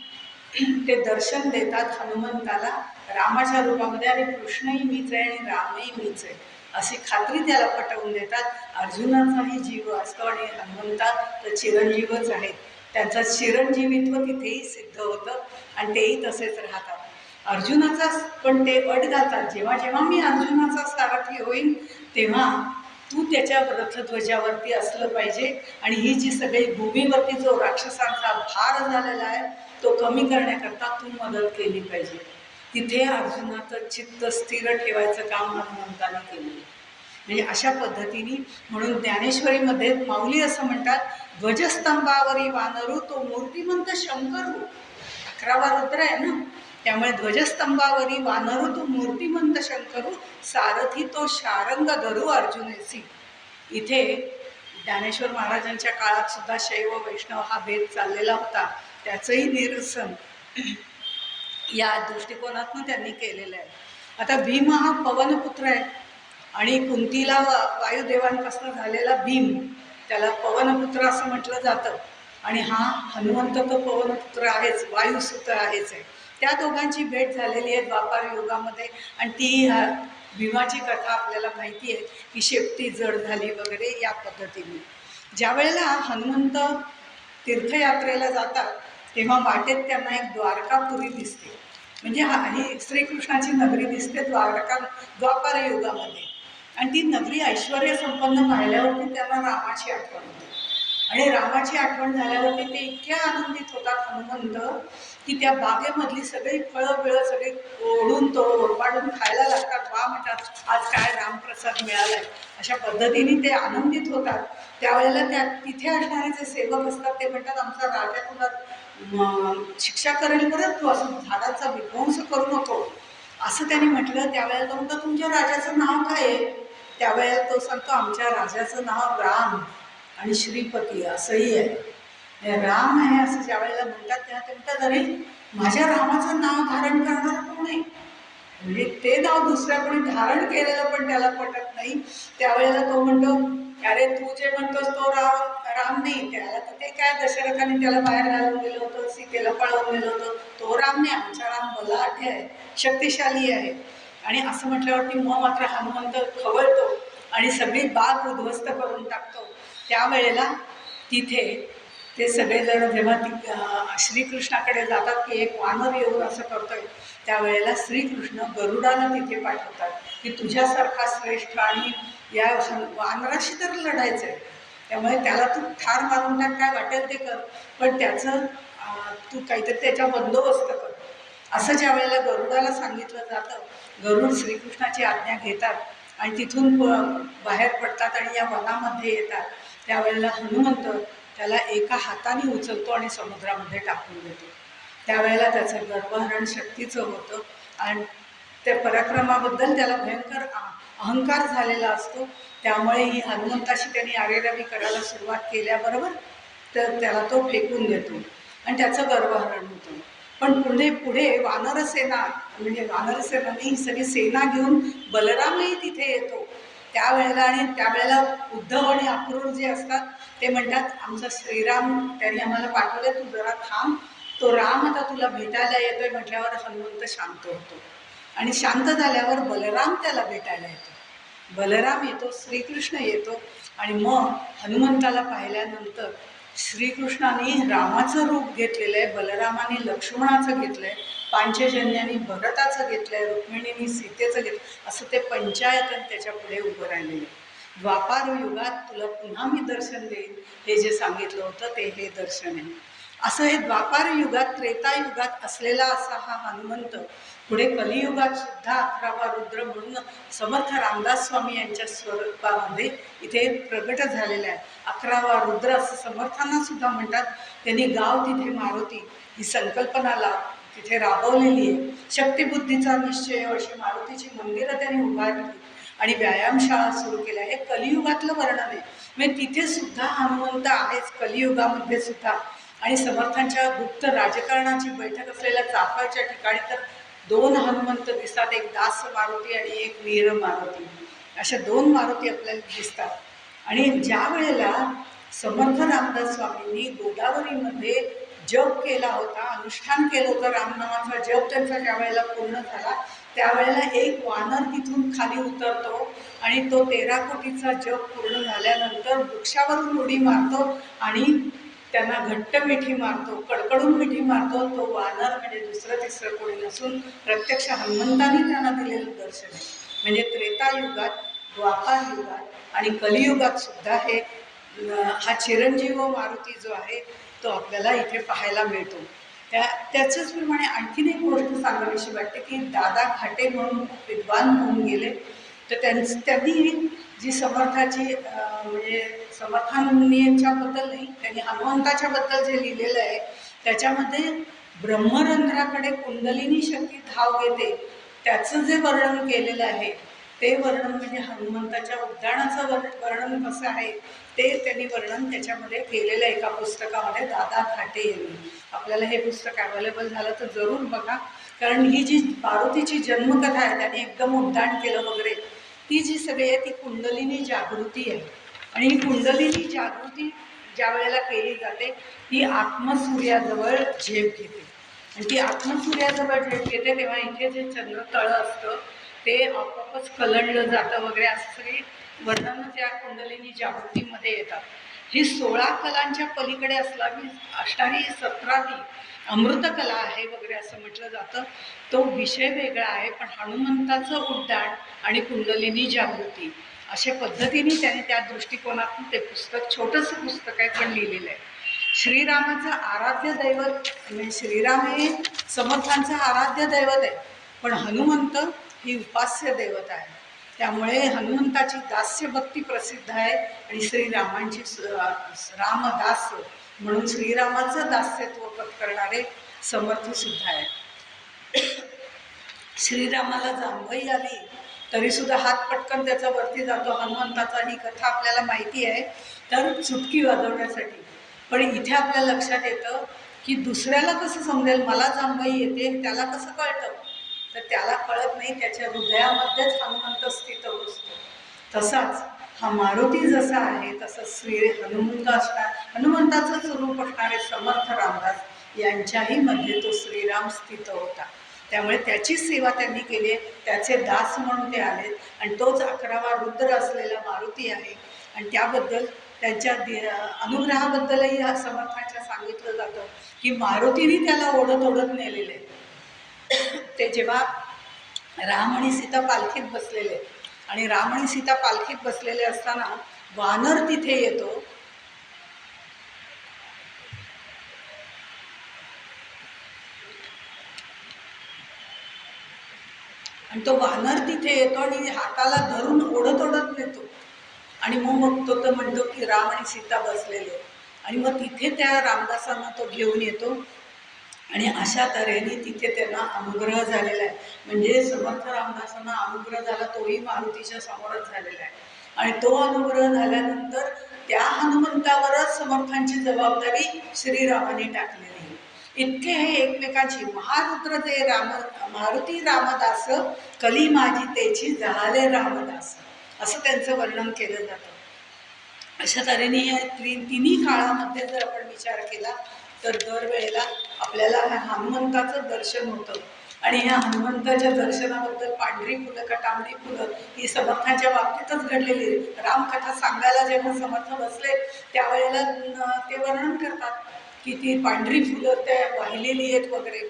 ते दर्शन देतात हनुमंताला रामाच्या रूपामध्ये. आणि कृष्णही मीच आहे आणि रामही मीच आहे अशी खात्री त्याला पटवून देतात. अर्जुनाचाही जीव असतो आणि हनुमंता तर चिरंजीवच आहेत. त्यांचं चिरंजीवित्व तिथेही सिद्ध होतं आणि तेही तसेच राहतात. अर्जुनाचा पण ते अट घालतात, जेव्हा जेव्हा मी अर्जुनाचा सारथी होईन तेव्हा तू त्याच्या रथध्वजावरती असलं पाहिजे. आणि ही जी सगळी भूमीवरती जो राक्षसांचा भार झालेला आहे तो कमी करण्याकरता तू मदत केली पाहिजे. तिथे अर्जुनाचं चित्त स्थिर ठेवायचं काम हनुमंताने केलं. म्हणजे अशा पद्धतीने. म्हणून ज्ञानेश्वरीमध्ये माऊली असं म्हणतात, ध्वजस्तंभावरी वानरू तो मूर्तिमंत शंकरू. 11वा रुद्र आहे ना, त्यामुळे ध्वजस्तंभावरी वानरू तो मूर्तिमंत शंकरू, सारथी तो शारंग धरू अर्जुनेसी. इथे ज्ञानेश्वर महाराजांच्या काळात सुद्धा शैव वैष्णव हा भेद चाललेला होता. त्याचंही निरसन या दृष्टिकोनातून त्यांनी केलेलं आहे. आता भीम हा पवनपुत्र आहे आणि कुंतीला वायुदेवांपासून झालेला भीम, त्याला पवनपुत्र असं म्हटलं जातं. आणि हा हनुमंत तो पवनपुत्र आहेच, वायुसुत आहेच आहे. त्या दोघांची भेट झालेली आहे द्वापार युगामध्ये. आणि ती भीमाची कथा आपल्याला माहिती आहे की शेपटी जड झाली वगैरे या पद्धतीने. ज्या वेळेला हनुमंत तीर्थयात्रेला जातात तेव्हा वाटेत त्यांना एक द्वारकापुरी दिसते. म्हणजे ही श्रीकृष्णाची नगरी दिसते द्वापार युगामध्ये. आणि ती नगरी ऐश्वर्य संपन्न पाहिल्यावरती त्यांना रामाची आठवण होते. आणि रामाची आठवण झाल्यावरती ते इतके आनंदित होतात हनुमंत की त्या बागेमधली सगळी फळं बिळं सगळी ओढून तो ओरबाडून खायला लागतात. वा म्हणतात, आज काय रामप्रसाद मिळालाय, अशा पद्धतीने ते आनंदित होतात. त्यावेळेला त्या तिथे असणारे जे सेवक असतात ते म्हणतात, आमचा राजा तुला शिक्षा करेल बरं, तू असं झाडाचा विध्वंस करू नको, असं त्यांनी म्हटलं. त्यावेळेला तो म्हणतो, तुमच्या राजाचं नाव काय आहे? त्यावेळेला तो सांगतो, आमच्या राजाचं नाव राम आणि श्रीपती असंही आहे. राम आहे असं ज्या वेळेला म्हणतात तेव्हा ते म्हणतात, अरे माझ्या रामाचं नाव धारण करणार कोण आहे? म्हणजे ते नाव दुसऱ्या कोणी धारण केलेलं पण त्याला पटत नाही. त्यावेळेला तो म्हणतो, अरे तू जे म्हणतोस तो राम नाही, त्याला तर ते काय दशरथाने त्याला बाहेर घालून गेलं होतं, सीतेला पळवून गेलं होतं, तो राम नाही, आमचा राम बलाढ्य आहे, शक्तिशाली आहे. आणि असं म्हटल्यावरती मग मात्र हनुमंत खवळतो आणि सगळी बाग उद्ध्वस्त करून टाकतो. त्यावेळेला तिथे ते सगळेजण जेव्हा श्रीकृष्णाकडे जातात की एक वानर येऊन असं करतोय, त्यावेळेला श्रीकृष्ण गरुडाला तिथे पाठवतात की तुझ्यासारखा श्रेष्ठ आणि या वानराशी तर लढायचं आहे, त्यामुळे त्याला तू ठार मारून टाक, काय वाटेल ते कर, पण त्याचं तू काहीतरी त्याचा बंदोबस्त कर. असं ज्या वेळेला गरुडाला सांगितलं जातं, गरुड श्रीकृष्णाची आज्ञा घेतात आणि तिथून बाहेर पडतात आणि या वनामध्ये येतात. त्यावेळेला हनुमंत त्याला एका हाताने उचलतो आणि समुद्रामध्ये टाकून देतो. त्यावेळेला त्याचं गर्वहरण शक्तीचं होतं आणि त्या पराक्रमाबद्दल त्याला भयंकर अहंकार झालेला असतो. त्यामुळे ही हनुमंताशी त्यांनी आरेरावी करायला सुरुवात केल्याबरोबर तर त्याला तो फेकून देतो आणि त्याचं गर्वहरण होतं. पण पुढे वानरसेना, म्हणजे वानरसेना ही सगळी सेना घेऊन बलरामही तिथे येतो त्यावेळेला. आणि त्यावेळेला उद्धव आणि अक्रूर जे असतात ते म्हणतात, आमचा श्रीराम त्यांनी आम्हाला पाठवले, तू जरा थांब, तो राम आता तुला भेटायला येतोय म्हटल्यावर हनुमंत शांत होतो. आणि शांत झाल्यावर बलराम त्याला भेटायला येतो. बलराम येतो, श्रीकृष्ण येतो. आणि मग हनुमंताला पाहिल्यानंतर श्रीकृष्णाने रामाचं रूप घेतलेलं आहे, बलरामाने लक्ष्मणाचं घेतलं आहे, पांचजन्याने भरताचं घेतलं आहे, रुक्मिणीने सीतेचं घेतलं, असं ते पंचायतन त्याच्या पुढे उभं राहिलेलं आहे. द्वापार युगात तुला पुन्हा मी दर्शन देईन, हे जे सांगितलं होतं ते हे दर्शन आहे. असं हे द्वापार युगात त्रेतायुगात असलेला असा हा हनुमंत पुढे कलियुगात सुद्धा 11वा रुद्र म्हणून समर्थ रामदास स्वामी यांच्या स्वरूपामध्ये इथे प्रगट झालेला आहे. 11वा रुद्र असं समर्थांना सुद्धा म्हणतात. त्यांनी गाव तिथे मारुती ही संकल्पना तिथे राबवलेली आहे. शक्तिबुद्धीचा निश्चय अशी मारुतीची मंदिरं त्यांनी उभारली आणि व्यायामशाळा सुरू केल्या. हे कलियुगातलं वर्णन आहे. म्हणजे तिथे सुद्धा हनुमंत आहेच कलियुगामध्ये सुद्धा. आणि समर्थांच्या गुप्त राजकारणाची बैठक असलेल्या चाफळच्या ठिकाणी तर 2 हनुमंत दिसतात, एक दास मारुती आणि एक वीर मारुती, अशा 2 मारुती आपल्याला दिसतात. आणि ज्या वेळेला समर्थ रामदास स्वामींनी गोदावरीमध्ये जप केला होता, अनुष्ठान केलं होतं, रामनामाचा जप त्यांचा ज्या वेळेला पूर्ण झाला त्यावेळेला एक वानर तिथून खाली उतरतो आणि तो 13 कोटीचा जप पूर्ण झाल्यानंतर वृक्षावरून उडी मारतो आणि त्यांना घट्ट मिठी मारतो, कडकडून मिठी मारतो. तो वानर म्हणजे दुसरं तिसरं कोणी नसून प्रत्यक्ष हनुमंतांनी त्यांना दिलेलं दर्शन आहे. म्हणजे त्रेतायुगात, द्वापार युगात आणि कलियुगात सुद्धा हे हा चिरंजीव मारुती जो आहे तो आपल्याला इथे पाहायला मिळतो. त्याच्याच प्रमाणे आणखीन एक गोष्ट सांगावीशी वाटते की दादा घाटे म्हणून विद्वान होऊन गेले, तर त्यांनी जी समर्थाची म्हणजे समर्थांच्याबद्दल नाही, त्यांनी हनुमंताच्या बद्दल जे लिहिलेलं आहे त्याच्यामध्ये ब्रह्मरंध्राकडे कुंडलिनी शक्ती धाव घेते त्याचं जे वर्णन केलेलं आहे ते वर्णन म्हणजे हनुमंताच्या उड्डाणाचं वर्णन कसं आहे ते त्यांनी वर्णन त्याच्यामध्ये केलेलं आहे एका पुस्तकामध्ये, दादा खाटे यांनी. आपल्याला हे पुस्तक अवेलेबल झालं तर जरूर बघा, कारण ही जी मारुतीची जन्मकथा आहे त्याने एकदम उड्डाण केलं वगैरे, ती जी सगळी आहे ती कुंडलिनी जागृती आहे. आणि ही कुंडलिनी जागृती ज्या वेळेला केली जाते ती आत्मसूर्याजवळ झेप घेते. आणि ती आत्मसूर्याजवळ झेप घेते तेव्हा इथे जे चंद्रतळ असतं ते आपोआपच कलंडलं जातं वगैरे, असं सगळी वर्णनं त्या कुंडलिनी जागृतीमध्ये येतात. ही 16 कलांच्या पलीकडे असलावी असणारी 17वी अमृतकला आहे वगैरे असं म्हटलं जातं. तो विषय वेगळा आहे, पण हनुमंताचं उड्डाण आणि कुंडलिनी जागृती अशा पद्धतीने त्याने त्या दृष्टिकोनातून ते पुस्तक, छोटंसं पुस्तक आहे पण लिहिलेलं आहे. श्रीरामाचं आराध्य दैवत म्हणजे श्रीराम हे समर्थांचं आराध्य दैवत आहे, पण हनुमंत ही उपास्य देवता आहे. त्यामुळे हनुमंताची दास्य भक्ती प्रसिद्ध आहे आणि श्रीरामांची रामदास म्हणून श्रीरामाचं दास्यत्व पत्करणारे समर्थ सुद्धा आहे. श्रीरामाला जांभई आली तरी सुद्धा हात पटकन त्याचा वरती जातो. हनुमंताचा ही कथा आपल्याला माहिती आहे तर चुटकी वाजवण्यासाठी. पण इथे आपल्या लक्षात येतं की दुसऱ्याला कसं समजेल, मला जांभई येते त्याला कसं कळतं, तर त्याला कळत नाही, त्याच्या हृदयामध्येच हनुमंत स्थित असतो. तसाच हा मारुती जसा आहे तसंच श्री हनुमंत असणार, हनुमंताचं स्वरूप असणारे समर्थ रामदास यांच्याही मध्ये तो श्रीराम स्थित होता. त्यामुळे त्याची सेवा त्यांनी केली आहे, त्याचे दास म्हणून ते आले आणि तोच 11वा रुद्र असलेला मारुती आहे. आणि त्याबद्दल त्यांच्या अनुग्रहाबद्दलही समर्थांच्या सांगितलं जातं की मारुतीने त्याला ओढत ओढत नेलेले. ते जेव्हा राम आणि सीता पालखीत बसलेले आणि राम आणि सीता पालखीत बसलेले असताना वानर तिथे येतो. आणि तो वानर तिथे येतो आणि हाताला धरून ओढत ओढत नेतो आणि मग तो म्हणतो की राम आणि सीता बसलेले. आणि मग तिथे त्या रामदासांना तो घेऊन येतो आणि अशा तऱ्हेने तिथे त्यांना अनुग्रह झालेला आहे. म्हणजे समर्थ रामदासांना अनुग्रह झाला तोही मारुतीच्या समोरच झालेला आहे. आणि तो अनुग्रह झाल्यानंतर त्या हनुमंतावरच समर्थांची जबाबदारी श्रीरामाने टाकलेली आहे. इतके हे एकमेकांची महारुद्र ते मारुती रामदास कली माझी तेची झाले रामदास असं त्यांचं वर्णन केलं जातं. अशा तऱ्हेने या तिन्ही काळामध्ये जर आपण विचार केला तर दरवेळेला आपल्याला हनुमंताचं दर्शन होतं. आणि ह्या हनुमंताच्या दर्शनाबद्दल पांढरी फुलं का तांबडी फुलं ही समर्थांच्या बाबतीतच घडलेली. रामकथा सांगायला जेव्हा समर्थ बसले त्यावेळेला ते वर्णन करतात की ती पांढरी फुलं त्या वाहिलेली आहेत वगैरे.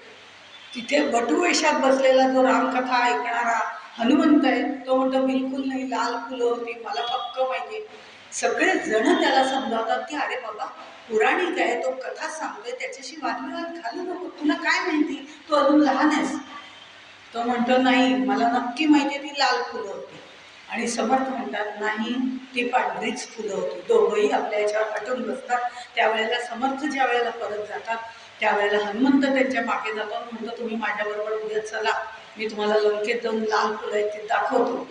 तिथे वटुवेशात बसलेला जो रामकथा ऐकणारा हनुमंत आहे तो म्हणतो बिलकुल नाही, लाल फुलं होती, मला पक्क माहिती. सगळे जण त्याला समजावतात की अरे बाबा पौराणिक आहे, तो कथा सांगतोय, त्याच्याशी वादविवाद घालू नको, तुला काय माहिती, तो अजून लहान आहेस. तो म्हणतो नाही, मला नक्की माहिती ती लाल फुलं होती. आणि समर्थ म्हणतात नाही, ती पांढरीच फुलं होती. दोघंही आपल्या याच्यावर हटून बसतात. त्यावेळेला समर्थ ज्या वेळेला परत जातात त्यावेळेला हनुमंत त्यांच्या मागे जातो, म्हणतो तुम्ही माझ्याबरोबर उद्या चला, मी तुम्हाला लंकेत जाऊन लाल फुलं आहेत ते दाखवतो.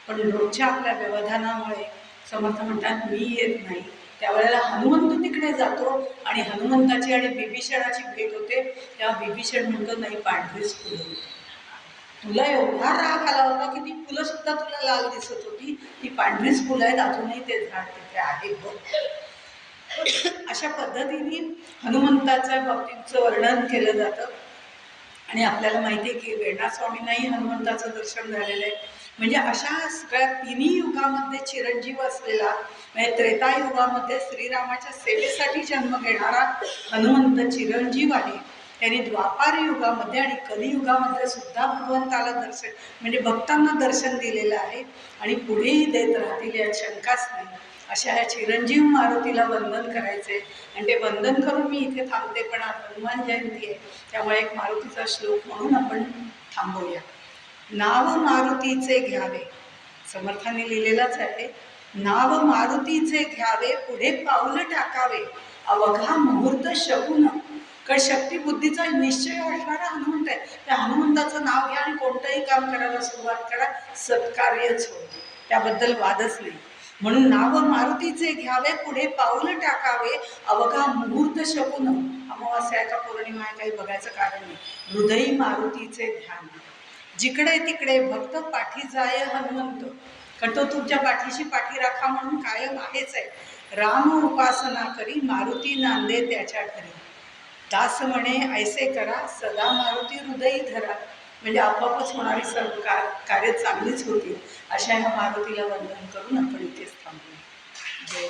पण रोजच्या आपल्या व्यवधानामुळे समर्थ म्हणतात मी येत नाही. त्यावेळेला हनुमंत तिकडे जातो आणि हनुमंताची आणि बिभीषणाची भेट होते. तेव्हा बिभीषण म्हणतो नाही, पांढरीच फुलं होती. तुला एवढा राग आला होता की ती फुलं सुद्धा तुला लाल दिसत होती, ती पांढरीच फुलं आहेत, अजूनही ते झाड तिथे आहे बघ. अशा पद्धतीने हनुमंताच्या बाबतीचं वर्णन केलं जातं. आणि आपल्याला माहिती आहे की वेणा स्वामींनाही हनुमंताचं दर्शन झालेलं आहे. म्हणजे अशा सगळ्या तिन्ही युगामध्ये चिरंजीव असलेला, म्हणजे त्रेतायुगामध्ये श्रीरामाच्या सेवेसाठी जन्म घेणारा हनुमंत चिरंजीव आहे. त्यांनी द्वापार युगामध्ये आणि कलियुगामध्ये सुद्धा भगवंताला दर्शन म्हणजे भक्तांना दर्शन दिलेलं आहे आणि पुढेही देत राहतील यात शंकाच नाही. अशा ह्या चिरंजीव मारुतीला वंदन करायचे आणि ते वंदन करून मी इथे थांबते. पण आज हनुमान जयंती आहे त्यामुळे एक मारुतीचा श्लोक म्हणून आपण थांबूया. नाव मारुतीचे घ्यावे समर्थाने लिहिलेलाच आहे. नाव मारुतीचे घ्यावे, पुढे पाऊल टाकावे, अवघा मुहूर्त शकुन. कारण शक्ती बुद्धीचा निश्चय असणारा हनुमंत आहे. त्या हनुमंताचं नाव घ्या आणि कोणतंही काम करायला सुरुवात करा, सत्कार्यच होईल, त्याबद्दल वादच नाही. म्हणून नाव मारुतीचे घ्यावे, पुढे पाऊल टाकावे, अवघा मुहूर्त शकुन. अमावास्या आहे का पौर्णिमा आहे काही बघायचं कारण नाही. हृदयी मारुतीचे ध्यान. जिकडे तिकडे भक्त पाठी जाय हनुमंत. कारण तो तुमच्या पाठीशी पाठी राखा म्हणून कायम आहेच आहे. राम उपासना करी, मारुती नांदे त्याच्या घरी. दास म्हणे ऐसे करा, सदा मारुती हृदयी धरा. म्हणजे आपोआपच होणारी सर्व कार्य चांगलीच होतील. अशा ह्या मारुतीला वंदन करून आपण इथेच थांबू. जय